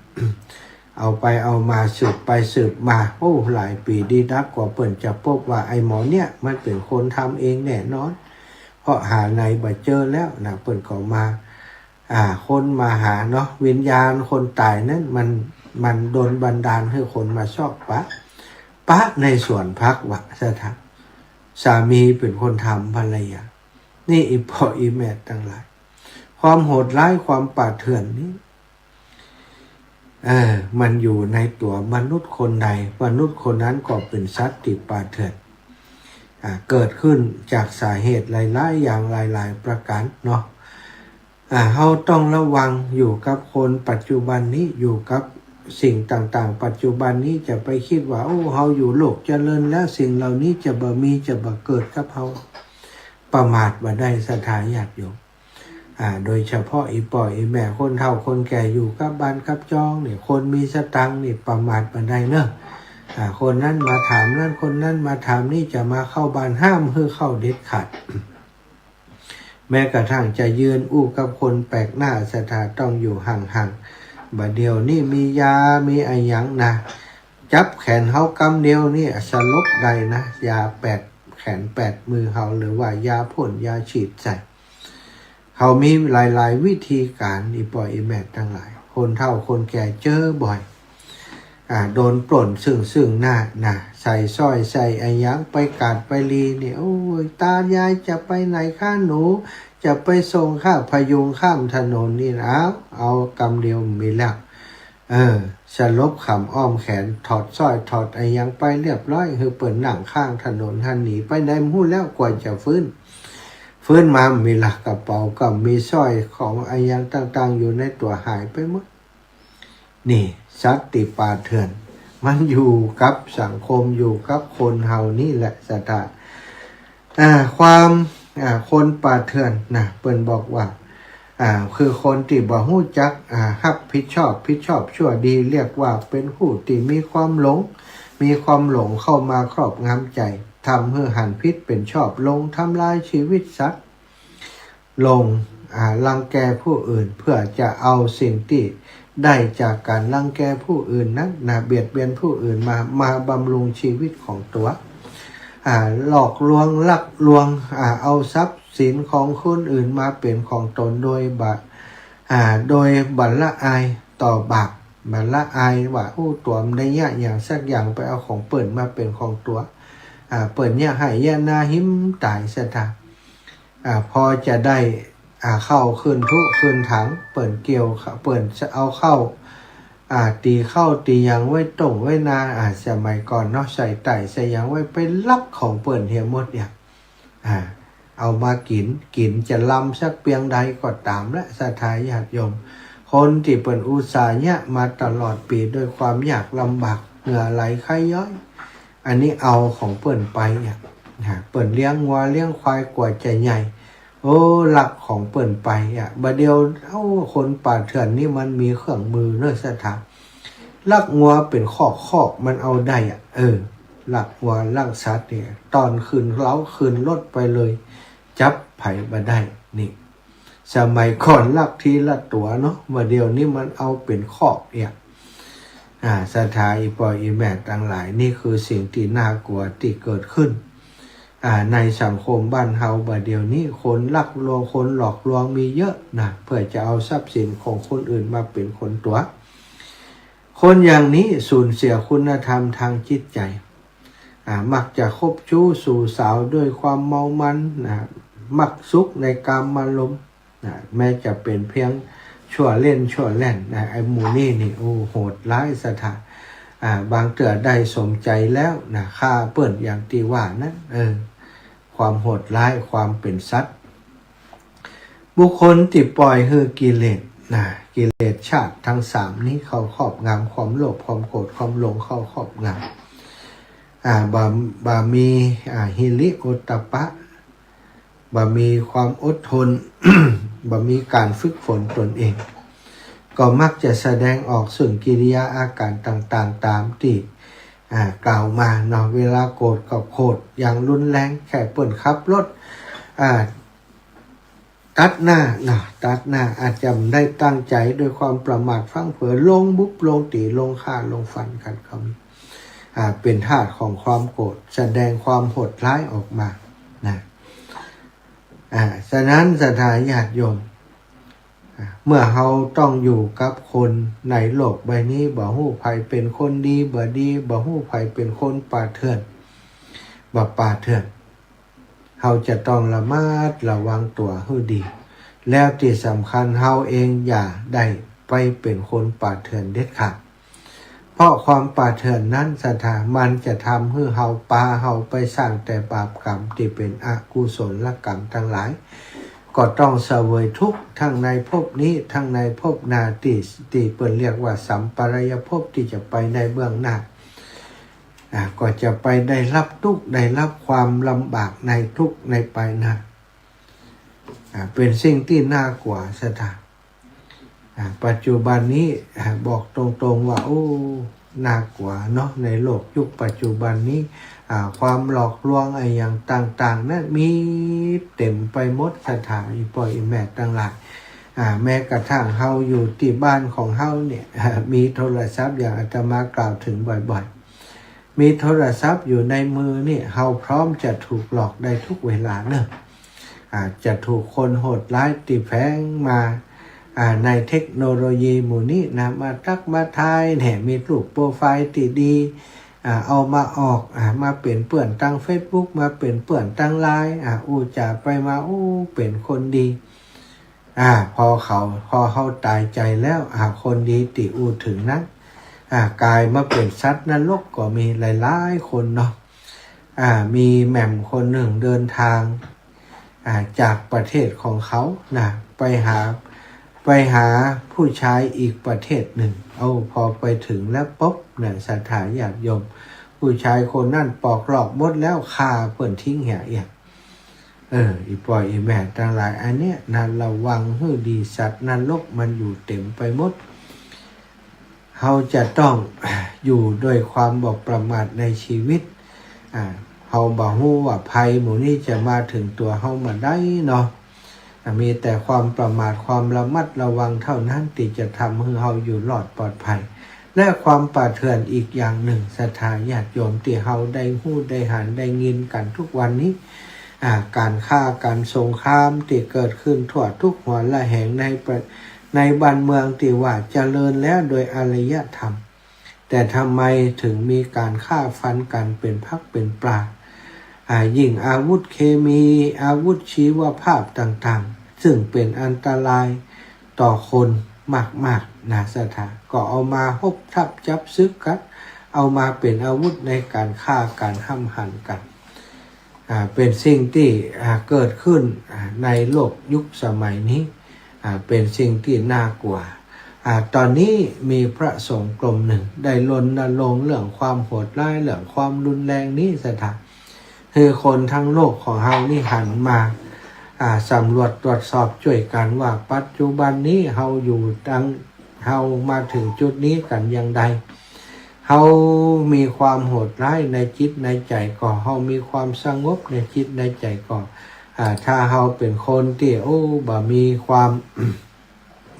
เอาไปเอามาสืบไปสืบมาหลายปีดีนักกว่าเปิ่นจะพบว่าไอ้หมอเนี่ยมันเป็นคนทำเองแน่นอนเพราะหาในบ่เจอแล้วเปิ่นก็มาคนมาหาเนาะวิญญาณคนตายนั้นมันโดนบันดาลให้คนมาชอบปะในสวนพักวะสถานสามีเป็นคนทำภรรยานี่อีพ่ออีแม่ทั้งหลายความโหดร้ายความป่าเถื่อนนี้มันอยู่ในตัวมนุษย์คนใดมนุษย์คนนั้นก็เป็นสัตว์ที่ป่าเถื่อนเกิดขึ้นจากสาเหตุหลายๆอย่างหลายๆประการเนาะเราต้องระวังอยู่กับคนปัจจุบันนี้อยู่กับสิ่งต่างๆปัจจุบันนี้จะไปคิดว่าเราอยู่โลกเจริญแล้วสิ่งเหล่านี้จะบ่เกิดกับเราประมาทบ่ได้ศรัทธาญาติโยมโดยเฉพาะอีป่อยอีแม่คนเฒ่าคนแก่อยู่กับบ้านกับจองเนี่ยคนมีสตังค์นี่ประมาทบ่ได้เนอะคนนั้นมาถามนั่นคนนั้นมาถามนี่จะมาเข้าบ้านห้ามให้เข้าเด็ดขาดแม้กระทั่งจะยืนอู้กับคนแปลกหน้าศรัทธาต้องอยู่ห่างๆบัดเดียวนี่มียามีอะไรอย่างนะจับแขนเฮากำเดียวนี่สลบได้นะยา8 แขน8 มือเฮาหรือว่ายาพ่นยาฉีดใส่เขามีหลายๆวิธีการอีปอยอีแม่ทั้งหลายคนเฒ่าคนแก่เจอบ่อยโดนปล้นซึ่งหน้าใส่สร้อยใส่ไอ้ยังไปกาดไปลีเนี่ยโอ้ยตายายจะไปไหนข้าหนูจะไปส่งข้าพยุงข้ามถนนนี่นะเอากำเดียวมีแล้วสลบขำอ้อมแขนถอดสร้อยถอดไอ้ยังไปเรียบร้อยคือเปิดหนังข้างถนนหันหนีไปได้หู้แล้วกว่าจะฟื้นมามีหลักกระเป๋ากับมีสร้อยของไอ้ยังต่างๆอยู่ในตัวหายไปหมดนี่สัตว์ติป่าเถื่อนมันอยู่กับสังคมอยู่กับคนเฮานี่แหละศรัทธาความคนป่าเถื่อนเปิ้นบอกว่าคือคนที่บ่ฮู้จักรับผิดชอบชั่วดีเรียกว่าเป็นผู้ที่มีความหลงเข้ามาครอบงำใจทำให้หันผิดเป็นชอบลงทำลายชีวิตสัตว์ลง รังแกผู้อื่นเพื่อจะเอาสิ่งที่ได้จากการรังแกผู้อื่นนั้นเบียดเบียนผู้อื่นมาบำรุงชีวิตของตัวหลอกลวงลักลวงเอาทรัพย์สินของคนอื่นมาเป็นของตนโดยบัลละอายต่อบาปบัลละอายว่าตัวมันได้ยะอย่างสักอย่างไปเอาของเปิดมาเป็นของตัวเปิดเนี่ยให้ยานาหิมตายสถาพอจะได้เข้าคืนทุคืนถังเปิดเกี่ยวเปิดจะเอาเข้าตีเข้าตียังไว้ตรงไว้นาสมัยก่อนเนาะใส่ไต่ใส่ยังไว้ไปลักของเปิดเฮียหมดเนี่ยเอามากินจะล้ำสักเพียงใดก็ตามและศรัทธาญาติโยมคนที่เปิดอุตสาหะมาตลอดปีด้วยความยากลำบากเหงื่อไหลไข้ย้อยอันนี้เอาของเปิดไปเนี่ยเปิดเลี้ยงวัวเลี้ยงควายกว่าจะใหญ่หลักของเปิดไปบัดเดียวคนป่าเถื่อนนี่มันมีเครื่องมือเนื้อสถาลักงัวเป็นขอกมันเอาได้หลักวัวลักสัตว์เนี่ยตอนคืนเล้าคืนรถไปเลยจับไผ่มาได้นี่สมัยก่อนลักทีละตัวเนาะบัดเดียวนี้มันเอาเป็นขอกศรัทธาอีปอยอีแม่ต่างหลายนี่คือสิ่งที่น่ากลัวที่เกิดขึ้นในสังคมบ้านเฮาบัดเดี๋ยวนี้คนลักลวงคนหลอกลวงมีเยอะเพื่อจะเอาทรัพย์สินของคนอื่นมาเป็นคนตัวคนอย่างนี้สูญเสียคุณธรรมทางจิตใจมักจะคบชู้สู่สาวด้วยความเมามันมักซุกในกามารมณ์แม้จะเป็นเพียงชั่วเล่นชั่วแล่นไอ้หมูนี่โหดร้ายสถานบางเตือได้สมใจแล้วฆ่าเปิ่นอย่างที่ว่านั้นความโหดร้ายความเป็นสัตว์บุคคลที่ปล่อยให้กิเลสกิเลสชาติทั้งสามนี้เขาครอบงำความโลภความโกรธความหลงเข้าครอบงำบามีฮิริโอตตัปปะบามีความอดทน บามีการฝึกฝนตนเองก็มักจะแสดงออกซึ่งกิริยาอาการต่างๆตามที่กล่าวมาเนาะเวลาโกรธกับโกรธอย่างรุนแรงแค่เปิ่นขับรถตัดหน้าอาจจะได้ตั้งใจด้วยความประมาทพลั้งเผลอลงบุบลงตีลงฆ่าลงฟันกันเขาเป็นธาตุของความโกรธแสดงความโหดร้ายออกมาฉะนั้นศรัทธาญาติโยมเมื่อเราต้องอยู่กับคนในโลกใบนี้บ่ฮู้ไผเป็นคนดีบ่ดีบ่ฮู้ไผเป็นคนป่าเถื่อนบ่ป่าเถื่อนเราจะต้องระมัดระวังตัวให้ดี แล้วที่สำคัญเฮาเองอย่าได้ไปเป็นคนป่าเถื่อนเด็ดขาดเพราะความป่าเถื่อนนั้นสถามันจะทำให้เฮาปาเฮาไปสร้างแต่บาปกรรมที่เป็นอกุศลกรรมทั้งหลายก็ต้องเสวยทุกข์ทั้งในภพนี้ทั้งในภพหน้าที่เปิดเรียกว่าสัมปรายภพที่จะไปในเบื้องหน้าก็จะไปได้รับทุกข์ได้รับความลำบากในทุกข์ในไปหน้าเป็นสิ่งที่น่ากลัวสถานปัจจุบันนี้บอกตรงๆว่าน่ากลัวเนาะในโลกยุคปัจจุบันนี้ความหลอกลวงอย่างต่างๆนั้นมีเต็มไปหมดสถานอีปอยแม่ต่างหลายแม้กระทั่งเฮาอยู่ที่บ้านของเฮาเนี่ยมีโทรศัพท์อย่างอาตมากล่าวถึงบ่อยๆมีโทรศัพท์อยู่ในมือนี่เฮาพร้อมจะถูกหลอกได้ทุกเวลาเนอะจะถูกคนโหดร้ายตีแฝงมาในเทคโนโลยีหมู่นี้มาทักมาทายเนี่ยมีรูปโปรไฟล์ที่ดีเอามาออกมาเป็นเปื่อนตั้ง Facebook มาเป็นเปื่อนตั้งไลน์จะไปมาเป็นคนดีพอเขาตายใจแล้วคนดีติถึงนั้นกลายมาเป็นสัตว์นรกก็มีหลายๆคนเนาะมีแหม่มคนหนึ่งเดินทางจากประเทศของเขาไปหาผู้ชายอีกประเทศหนึ่งพอไปถึงแล้วปุ๊บศรัทธาญาติโยมผู้ชายคนนั่นปอกหลอกหมดแล้วฆ่าเปิ่นทิ้งเหี่ยเอียอีปล่อยอีแม่ต่างหลายอันเนี้ยระวังให้ดีสัตว์นรกมันอยู่เต็มไปหมดเราจะต้องอยู่ด้วยความบอกประมาทในชีวิตเฮาบ่ฮู้ว่าภัยหมู่นี้จะมาถึงตัวเฮามาได้เนาะ มีแต่ความประมาทความระมัดระวังเท่านั้นที่จะทำให้เราอยู่รอดปลอดภัยและความป่าเถื่อนอีกอย่างหนึ่งศรัทธาญาติโยมที่เราได้ฮู้ได้หันได้ยินกันทุกวันนี้การฆ่าการสงครามที่เกิดขึ้นทั่วทุกหัวละแห่งในบ้านเมืองที่ว่าเจริญแล้วโดยอารยธรรมแต่ทำไมถึงมีการฆ่าฟันกันเป็นพักเป็นปลายิ่งอาวุธเคมีอาวุธชีวภาพต่างๆซึ่งเป็นอันตรายต่อคนมากๆนะศรัทธาก็เอามาฮบทับจับซึกกันเอามาเป็นอาวุธในการฆ่าการห้ำหั่นกันเป็นสิ่งที่เกิดขึ้นในโลกยุคสมัยนี้เป็นสิ่งที่น่ากลัวตอนนี้มีพระสงฆ์กลุ่มหนึ่งได้รณรงค์เรื่องความโหดร้ายเรื่องความรุนแรงนี้ศรัทธาคือคนทั้งโลกของเรานี่หันมาสำรวจตรวจสอบช่วยกันว่าปัจจุบันนี้เราอยู่เรามาถึงจุดนี้กันอย่างใดเรามีความโหดร้ายในจิตในใจก่อเรามีความสงบในจิตในใจก่อถ้าเราเป็นคนที่บ่มีความ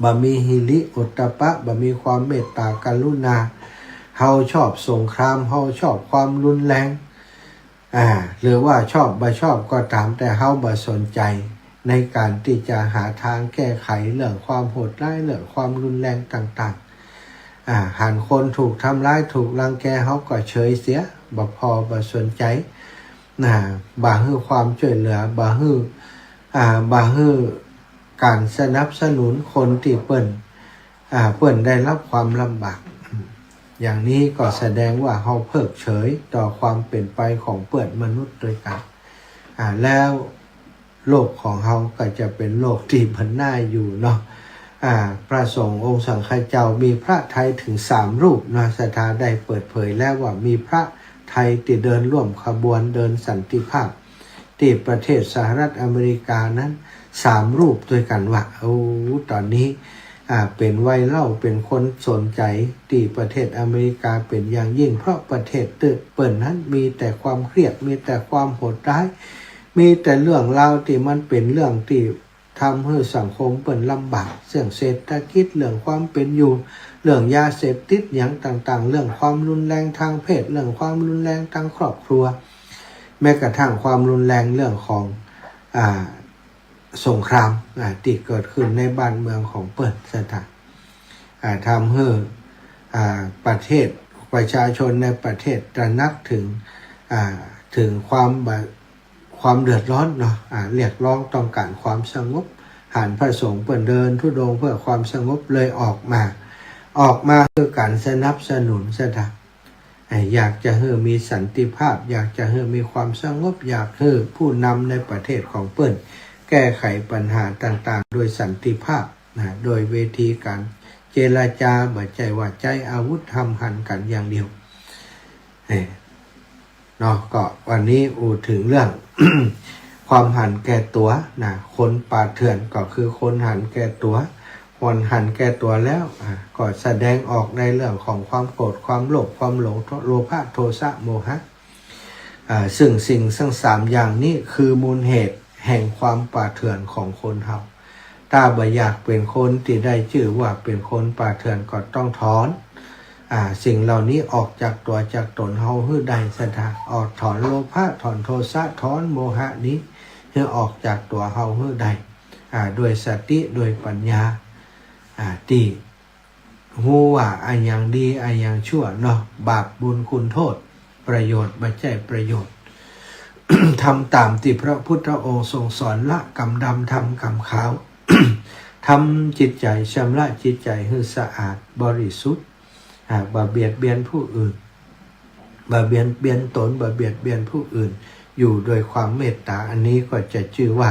บ่มีหิริโอตตัปปะบ่มีความเมตตากรุณาเราชอบสงครามเราชอบความรุนแรงหรือว่าชอบบ่ชอบก็ตามแต่เราบ่สนใจในการที่จะหาทางแก้ไขเรื่องความโหดร้ายเรื่องความรุนแรงต่างๆหันคนถูกทำร้ายถูกรังแกเขาก็เฉยเสียบ่พอบ่สนใจบ่ฮื้อความช่วยเหลือบ่ฮื้อการสนับสนุนคนที่เปิ้นได้รับความลำบากอย่างนี้ก็แสดงว่าเขาเพิกเฉยต่อความเป็นไปของเปิ้นมนุษย์ด้วยกันแล้วโลกของเขาก็จะเป็นโลกที่พันหน้าอยู่เนาะพระสงฆ์องค์สังฆเจ้ามีพระไทยถึง3รูปนะศรัทธาได้เปิดเผยแล้วว่ามีพระไทยที่เดินร่วมขบวนเดินสันติภาพที่ประเทศสหรัฐอเมริกานั้น3รูปด้วยกันว่าตอนนี้เป็นไวรัลเป็นคนสนใจที่ประเทศอเมริกาเป็นอย่างยิ่งเพราะประเทศเปิดนั้นมีแต่ความเครียดมีแต่ความโหดร้ายมีแต่เรื่องราวที่มันเป็นเรื่องที่ทำให้สังคมเปิดลำบากเรื่องเศรษฐกิจเรื่องความเป็นอยู่เรื่องยาเสพติดอย่างต่างๆเรื่องความรุนแรงทางเพศเรื่องความรุนแรงทางครอบครัวแม้กระทั่งความรุนแรงเรื่องของสงครามที่เกิดขึ้นในบ้านเมืองของเปิดสถานทำให้ประเทศประชาชนในประเทศตระหนักถึงความเดือดร้อนเนาะเรียกร้องต้องการความสงบหันพระสงฆ์เปิดเดินธุดงค์เพื่อความสงบเลยออกมาเพื่อการสนับสนุนสถานอยากจะให้มีสันติภาพอยากจะให้มีความสงบอยากให้ผู้นำในประเทศของเปิดแก้ไขปัญหาต่างๆโดยสันติภาพโดยเวทีการเจรจาบ่ใจว่าใจอาวุธทำหันกันอย่างเดียวเนาะก็วันนี้ถึงเรื่อง ความหันแก่ตัวคนป่าเถื่อนก็คือคนหันแก่ตัวคนหันแก่ตัวแล้วก็แสดงออกในเรื่องของความโกรธความโลภความหลงโลภะโทสะโมหะซึ่งสิ่งทั้ง3อย่างนี้คือมูลเหตุแห่งความป่าเถื่อนของคนเฮาถ้าบ่อยากเป็นคนที่ได้ชื่อว่าเป็นคนป่าเถื่อนก็ต้องถอนสิ่งเหล่านี้ออกจากตัวจากตนเฮาให้ได้ซะทะออกถอนโลภะถอนโทสะถอนโมหะนี้ให้ออกจากตัวเฮาให้ได้ด้วยสติด้วยปัญญาที่ฮู้ว่าอันยังดีอันยังชั่วเนาะบาปบุญคุณโทษประโยชน์บ่ใช่ประโยชน์ ทำตามที่พระพุทธองค์ทรงสอนละกรรมดำทำกรรมขาว ทำจิตใจชำระจิตใจให้สะอาดบริสุทธิ์บ่เบียดเบียนผู้อื่นบ่เบียดเบียนตนบ่เบียดเบียนผู้อื่นอยู่โดยความเมตตาอันนี้ก็จะชื่อว่า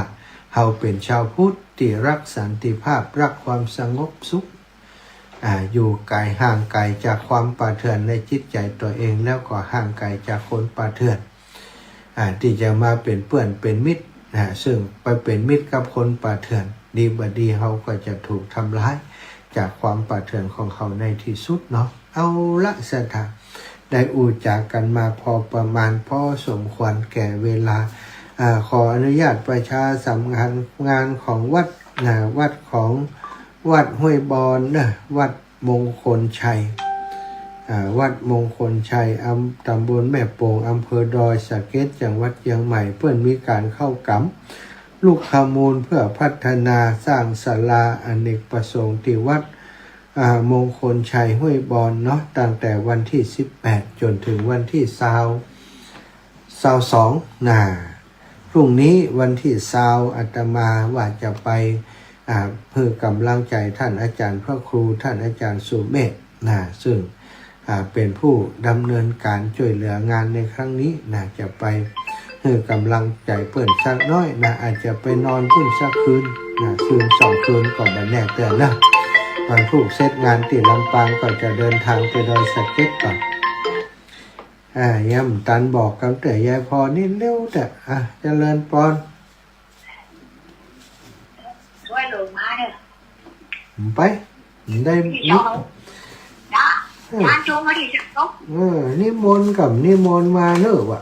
เราเป็นชาวพุทธที่รักสันติภาพรักความสงบสุขอยู่ไกลห่างไกลจากความป่าเถื่อนในจิตใจตัวเองแล้วก็ห่างไกลจากคนป่าเถื่อนที่จะมาเป็นเพื่อนเป็นมิตรซึ่งไปเป็นมิตรกับคนป่าเถื่อนดีบดีเขาก็จะถูกทำร้ายจากความป่าเถื่อนของเขาในที่สุดเนาะเอาละสถาได้จากกันมาพอประมาณพอสมควรแก่เวลา ขออนุญาตประชาสัมพันธ์งานของวัดวัดของวัดห้วยบอนนะวัดมงคลชัยวัดมงคลชัยตำบลแม่โป่งอำเภอดอยสะเก็ดจังหวัดเชียงใหม่เพื่อนมีการเข้ากำลูกขมูลเพื่อพัฒนาสร้างศาลาอเนกประสงค์ที่วัดมงคลชัยห้วยบอนเนาะตั้งแต่วันที่18จนถึงวันที่22พรุ่งนี้วันที่อาตมาว่าจะไปเพื่อกำลังใจท่านอาจารย์พระครูท่านอาจารย์สุเมธซึ่งเป็นผู้ดำเนินการช่วยเหลืองานในครั้งนี้จะไปเพื่อกำลังใจเปิ่นสักน้อยอาจจะไปนอนพุ่นสักคืนคืน2 คืนก่อนแน่แต่นะวันพรุ่งเสร็จงานที่ลำปางก็จะเดินทางไปดอยสะเก็ดก่อนย่ำตันบอกกับเต๋อยายพอนี่เร็วแต่เจริญปอนช่วยลงมาเด้อไปได้นิงานชมมาดิจะตกนิมนต์กับนิมนต์มาเนอะวะ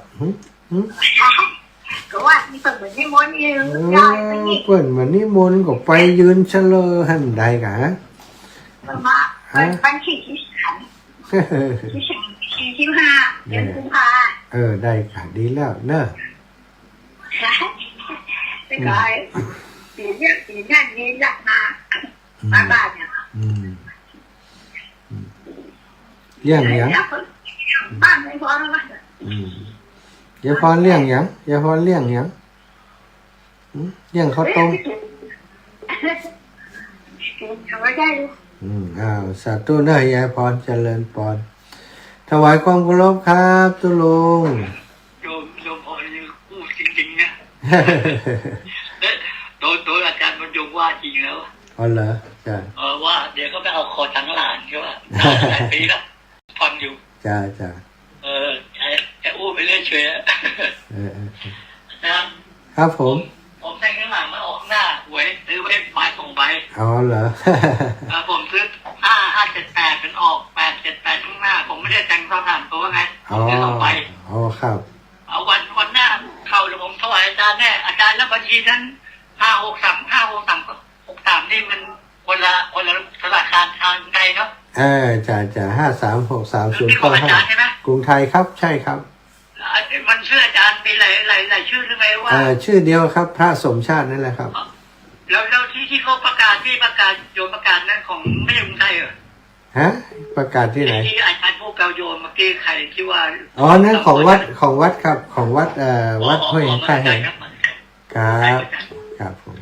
ก็ว่านี่เปิดเหมือนนิมนต์อยู่ได้ไปนี่เปิดเหมือนนิมนต์ก็ไปยืนเฉลยหันใดกะมาเป็นที่ขันที่45เดือนกุมภาได้ค่ะดีแล้วเนอะไปก่อนปีนี้นี่หลักมาบ้านเนี่ยเลี้ยงยังบ้านไม่พอแล้วมั้งยายพรเลี้ยงยังยายพรเลี้ยงยังเลี้ยงข้าวต้มทำไม่ได้ลูกสาธุเนอะยายพรเจริญพรถวายความเคารพครับตุลุงโยมพอจะพูดจริงๆนะโดยอาจารย์บรรยงว่าจริงแล้วเหรอจ้ะว่าเดี๋ยวก็ไปเอาคอทั้งหลานใช่ป่ะหลายปีแล้วฟังอยู่จ้าแค่อู้ไปเรื่อยเฉยนะครับผมแทงข้างหลังมาออกหน้าหวยซื้อไว้ฝ่าย2 ใบเหรอผมซื้อ578เป็นออก878ข้างหน้าผมไม่ได้แต่งซ้อนผ่านตัวไงผมซื้อ2 ใบครับเอาวันหน้าเข้าเดี๋ยวผมถวายอาจารย์แน่อาจารย์แล้วบัญชีนั้น563นี่มันคนละธนาคารทางไกลเนาะจ่า53633095กรุงไทยครับใช่ครับมันชื่ออาจารย์มีหลายชื่อหรือไงว่าชื่อเดียวครับพระสมชาตินั่นแหละครับแล้วที่เขาประกาศโยมประกาศนั้นของไม่ใช่กรุงไทยเหรอประกาศที่ไหนที่อาจารย์พวกเกาโยมเมื่อกี้ใครที่ว่านั่นของวัดครับของวัดวัดห้วยไข่ครับผม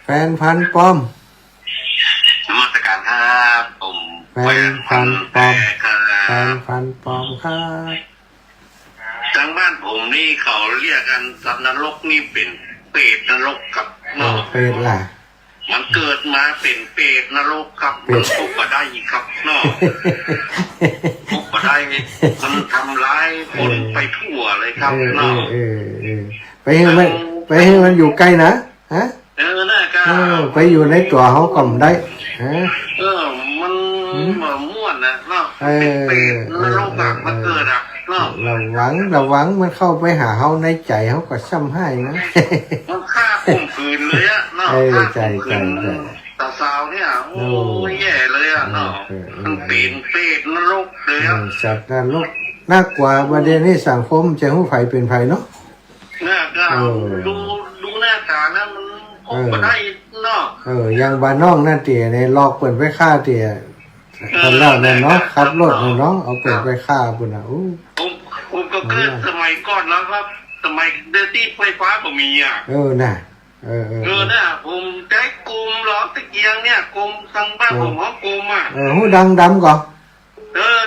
แฟนพันปอมนมัสการครับผมแฟนพันปอมครับทางบ้านผมนี่เขาเรียกกันสัตว์นรกนี่เป็นเปรตนรกครับเปรตล่ะมันเกิดมาเป็นเปรตนรกครับมันทุกข์ก็ได้ครับทุกข์ก็ได้มันทำร้ายคนไปทั่วเลยครับไปให้มันอยู่ใกล้นะน่าก็ไปอยู่ในตัวเขาก็ไม่ได้มันม่วนนะเป็นนรกมันเกิดระวังมันเข้าไปหาเขาในใจเขาก็ซ้ำให้นะมันฆ่าข่มขืนเลยฆ่าข่มขืนตาสาวเนี่ยโอ้ยแย่เลยมันเป็นเปรตนรกเลยสัตว์นรกน่ากว่าประเด็นนี้สังคมจะหู้ไผ่เป็นไผ่เนาะน่าก็ดูหน้าตานะมันคงไม่ได้ยังบ้านนอกนั่นเตี๋ยในลอกเปิดไปฆ่าเตี๋ยคนเล่าเนี่ยเนาะขับรถเนี่ยเนาะเอาเปิดไปฆ่าปุ่นผมก็เกิดสมัยก่อนแล้วครับสมัยเดอร์ตี้ไฟฟ้าก็มีน่ะน่ะผมใช้กลุ่มล้อตะเกียงเนี่ยกลุ่มทางบ้านผมห้องกลุ่มหูดังดำก่อน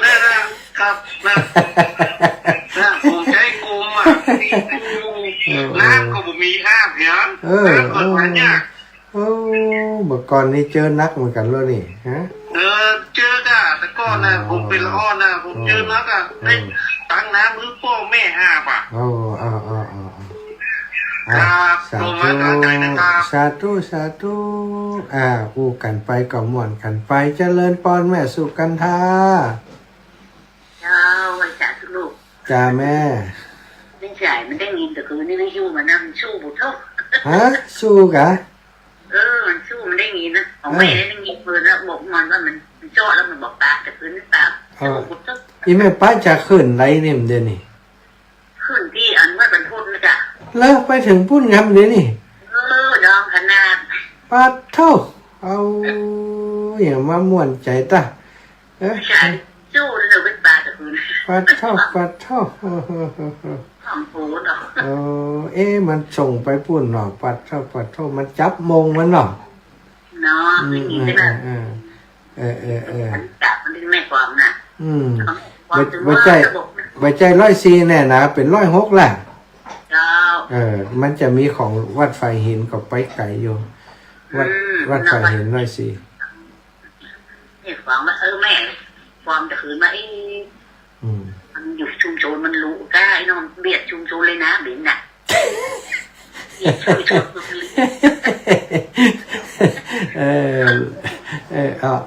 ได้นะครับผมใช้กลุ่มน้ำก็ผมมี5เพียงน้ำก็พันยากเมื่อก่อนนี้เจอนักเหมือนกันเลยนี่เจอกันแต่ก่อนนะผมเป็นละอ่อนนะผมเจอนักได้ตั้งน้ำมือพ่อแม่5 บาทสาธุอู้กันไปก็ม่วนกันไปเจริญปอนแม่สุกันทาไว้จ้าลูก จ้าแม่ ไม่ใช่มันได้ยินแต่คืนนี่ไม่ชู้มันนั่งชู้บุตรเท่า ฮะสู้กะ มันชู้มันได้ยินนะของแม่ได้ยินปืนแล้วบอกมันว่ามันเจาะแล้วมันบอกตาแต่คืนนี่ตาชู้บุตรเท่า อีแม่ป้าจะขึ้นไรเนี่ยเดี๋ยวนี้ ขึ้นที่อันว่าเป็นโทษนะจ๊ะ แล้วไปถึงพุ่นงำเดี๋ยวนี้ ดองขนาด ป้าเท่าเอาอย่างมาม่วนใจตาใช่ชู้เลยเป็นตาแต่คืน ป้าเท่าของโผล่ดอก มันส่งไปปุ่นหนอปัดเท่ามันจับมงมันหนอ เนาะไม่มีใช่ไหมมันจับมันเป็นแม่ความน่ะใบใจ104แน่นะเป็น106แหละมันจะมีของวัดไฟหินกับไปไก่อยู่วัดไฟหิน104เนี่ยฟังว่าแม่ความแต่คืนมามันอยู่ชุมชนมันรู้ได้นอนเบียดชุมชนเลยนะบินน่ะเบียดชุมชน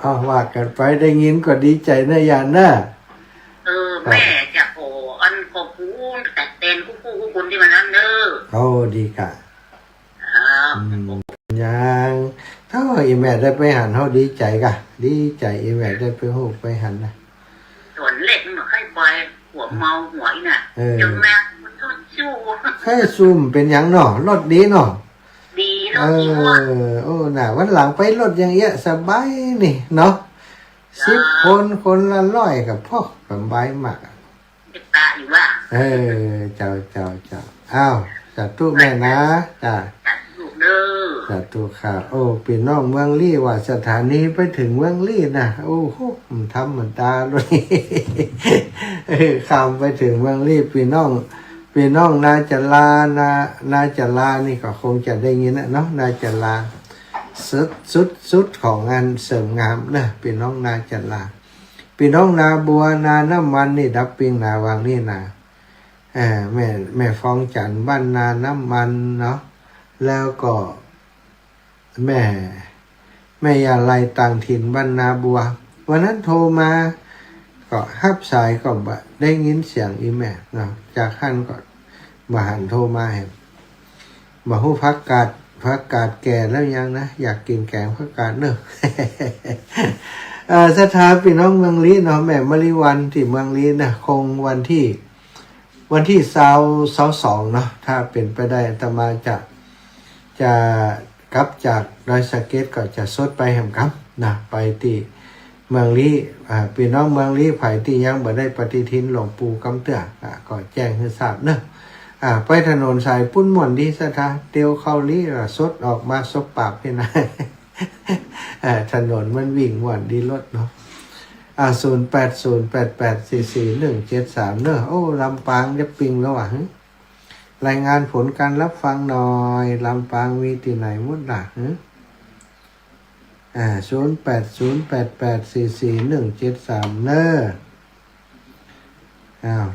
เอาว่ากันไปได้ยินก็ดีใจนะยานนะแม่จะโอ้อันขอบคุณแต่เต้นคู่คนที่มานั่นเนอะโอ้ดีค่ะยังถ้าอีแม่ได้ไปหันเขาดีใจกะดีใจอีแม่ได้ไปหูไปหันนะส่วนเล็กมันให้ไปหัวเมาหัวน่ะจนแม่มันชอบชู้แค่ซูมเป็นยังหนอรถดีหนอดีรถดีว่ะโอ้น่ะวันหลังไปรถอย่างเงี้ยสบายนี่เนาะ10 คนละ100กับพ่อสบายมากตาอยู่ว่าเจ้าอ้าวสาธุแม่นะจ้าสาธุค่ะโอ้พี่น้องเมืองลี่ว่าสถานีไปถึงเมืองลี่นะโอ้โหทำเหมือนตาเลยข้ามไปถึงเมืองลี่พี่น้องนาจนาจลานี่ก็คงจะได้ยินนะเนาะนาจลาสุดของงานเสริมงามนะพี่น้องนาจลาพี่น้องนาบัวนาน้ำมันนี่ดับปิงนาวางนี่นาแม่ฟองจันบ้านนาน้ำมันเนาะแล้วก็แม่ยาไลต่างถิ่นบ้านนาบัววันนั้นโทรมาก็ฮับสายก็ได้ยินเสียงอีแม่เนาะจากขั้นก็มาหันโทรมาเห็นมาหู้พักกาดแก่แล้วยังนะอยากกินแกงพักกาดเนอะสถานพี่น้องเมืองลี้เนาะแม่มะลิวันที่เมืองลี้นะคงวันที่22เนาะถ้าเป็นไปได้อาตมาจะกลับจากดอยสะเก็ดก็จะสดไปแห่งครับนะไปที่เมืองลี้พี่น้องเมืองลี้ไผ่ที่ยังบ่ได้ปฏิทินหลวงปู่กำเตื้อก็แจ้งให้ทราบเนอะไปถนนสายปุ้นม่วนดีสถานเตียวเข้าลี้สดออกมาซบปากพี่นะถนนมันวิ่งม่วนดีรถเนาะ0808844173เนอะโอ้ลำปางจะปิงแล้วรายงานผลการรับฟังหน่อยลำปางมีที่ไหนมุดล่ะ0808844173เนอะ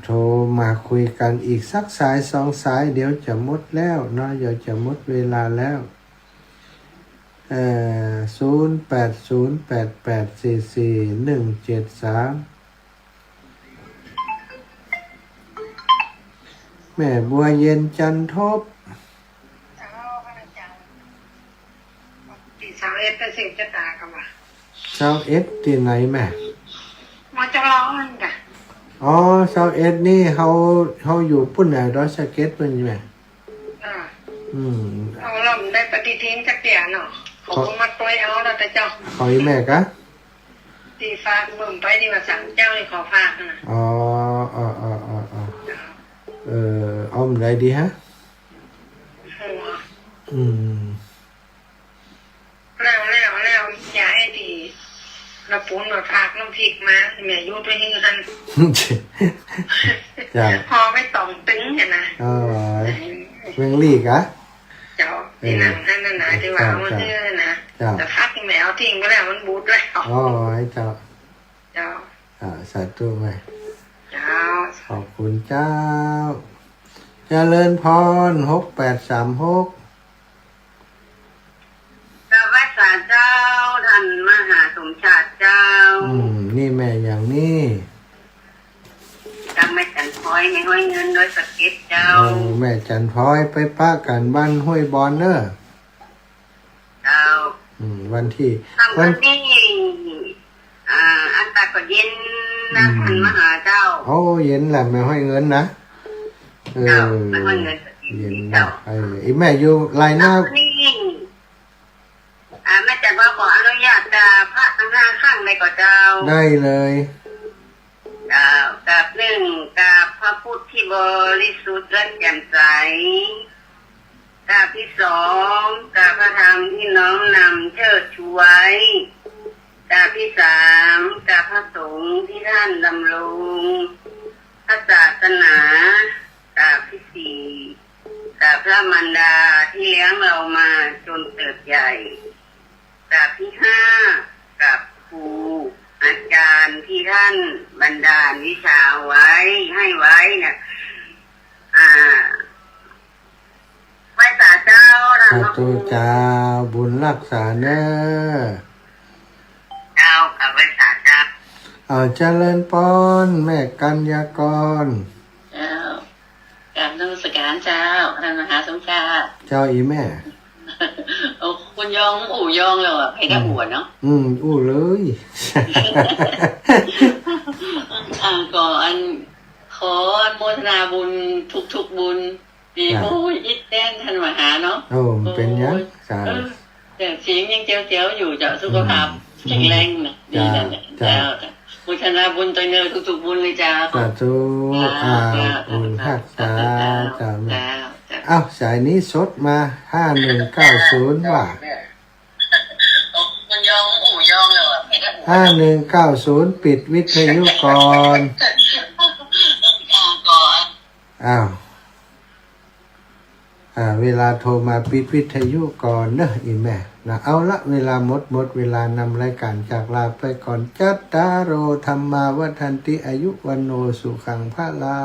โทรมาคุยกันอีกสักสาย2สายเดี๋ยวจะหมดแล้วเนาะเดี๋ยวจะหมดเวลาแล้ว0808844173แม่บัวเย็นจันทบที่21เป็นสิ่งจะตากันว่ะ21ที่ไหนแม่มาจะร้อนจ้ะ21นี่เขาอยู่ปุ่นไหนดอยสะเก็ดเป็นแม่เอาล่มได้ปฏิทินจักเตียเนาะเขามาตัวเอาแล้วแต่เจ้าขออีแม่กะตีฝากเบิ่มไปดีกว่าสั่งเจ้าเลยขอฝากนะอ้อมได้ดีฮะแล้วยายดีเราปูนเราฝากน้ำพริกมาแม่ยุ่งไปให้กันจ้ะพอไม่ต้องตึงเห็นนะเมืองลี่กะเจ้าที่นั่งนั่นนะที่ว่ามันเชื่อนะแต่พักที่แมวทิ้งไปแล้วมันบูดแล้วให้เจ้าสาธุไหมขอบคุณเจ้าเจริญพร6836สวัสดีเจ้าท่านมหาสมชาติเจ้านี่แม่อย่างนี้จำไม่กันคอย ไม่ห้อยเงินน้อยสเก็ตเจ้า แม่จันพลอยไปป้ากันบ้านห้วยบอนเนอะ เจ้า วันที่ ทำวันที่อากาศก็เย็นนะท่านมหาเจ้า โอ้เย็นแหละไม่ห้อยเงินนะ เจ้าไม่ห้อยเงินสเก็ต เย็นนะ เจ้า อีแม่อยู่ลายหน้า นี่แม่จันว่าขออนุญาตพระทั้งห้าข้างในก่อนเจ้า ได้เลย กับหนึ่งกับพระพุทธที่บริสุทธิ์และแจ่มใสกับที่สองกับพระธรรมที่น้อมนำเชิดชูไว้กับที่สามกับพระสงฆ์ที่ท่านดำรงพระศาสนากับที่สี่กับพระมารดาที่เลี้ยงเรามาจนเติบใหญ่กับที่ห้ากับครูอาจารย์ที่ท่านบันดาลวิชาไว้ให้ไว้เนี่ยไว้สาเจ้านะ พระตูเจ้าบุญรักษาเนอ เจ้ากับไว้สาเจ้า เอาเจริญปอนแม่กัญญากร เจ้ากับนมัสการเจ้าท่านมหาสมชาติ เจ้าอีแม่ โอ้คุณยองอู่ยองเลยอ่ะให้ได้อวดเนาะ อู้เลย ก่อนขออนุโมทนาบุญทุกบุญดีโอ้ยอิดแน่นท่านมหาเนาะ โอ้มันเป็นยังสา แต่เสียงยังเจียวๆอยู่เจ้าสุขภาพแข็งแรงนะดีนั่นแหละเจ้าบุญนาบุญตัวเนอทุกบุญเลยเจ้า สาธุบุญรักษาเจ้าแม่อ้าวสายนี้สดมา5190ว่า คุณยองอู่ยองเลยอ่ะให้ได้อวด 5190ปิดวิทยุก่อน ก่อน อ้าวเวลาโทรมาปิดวิทยุก่อนเนอะอีแม่นะเอาละเวลาหมดเวลานำรายการจากลาไปก่อนจัตตารโอธรรมาวัฏันติอายุวันโนสุขังพระลา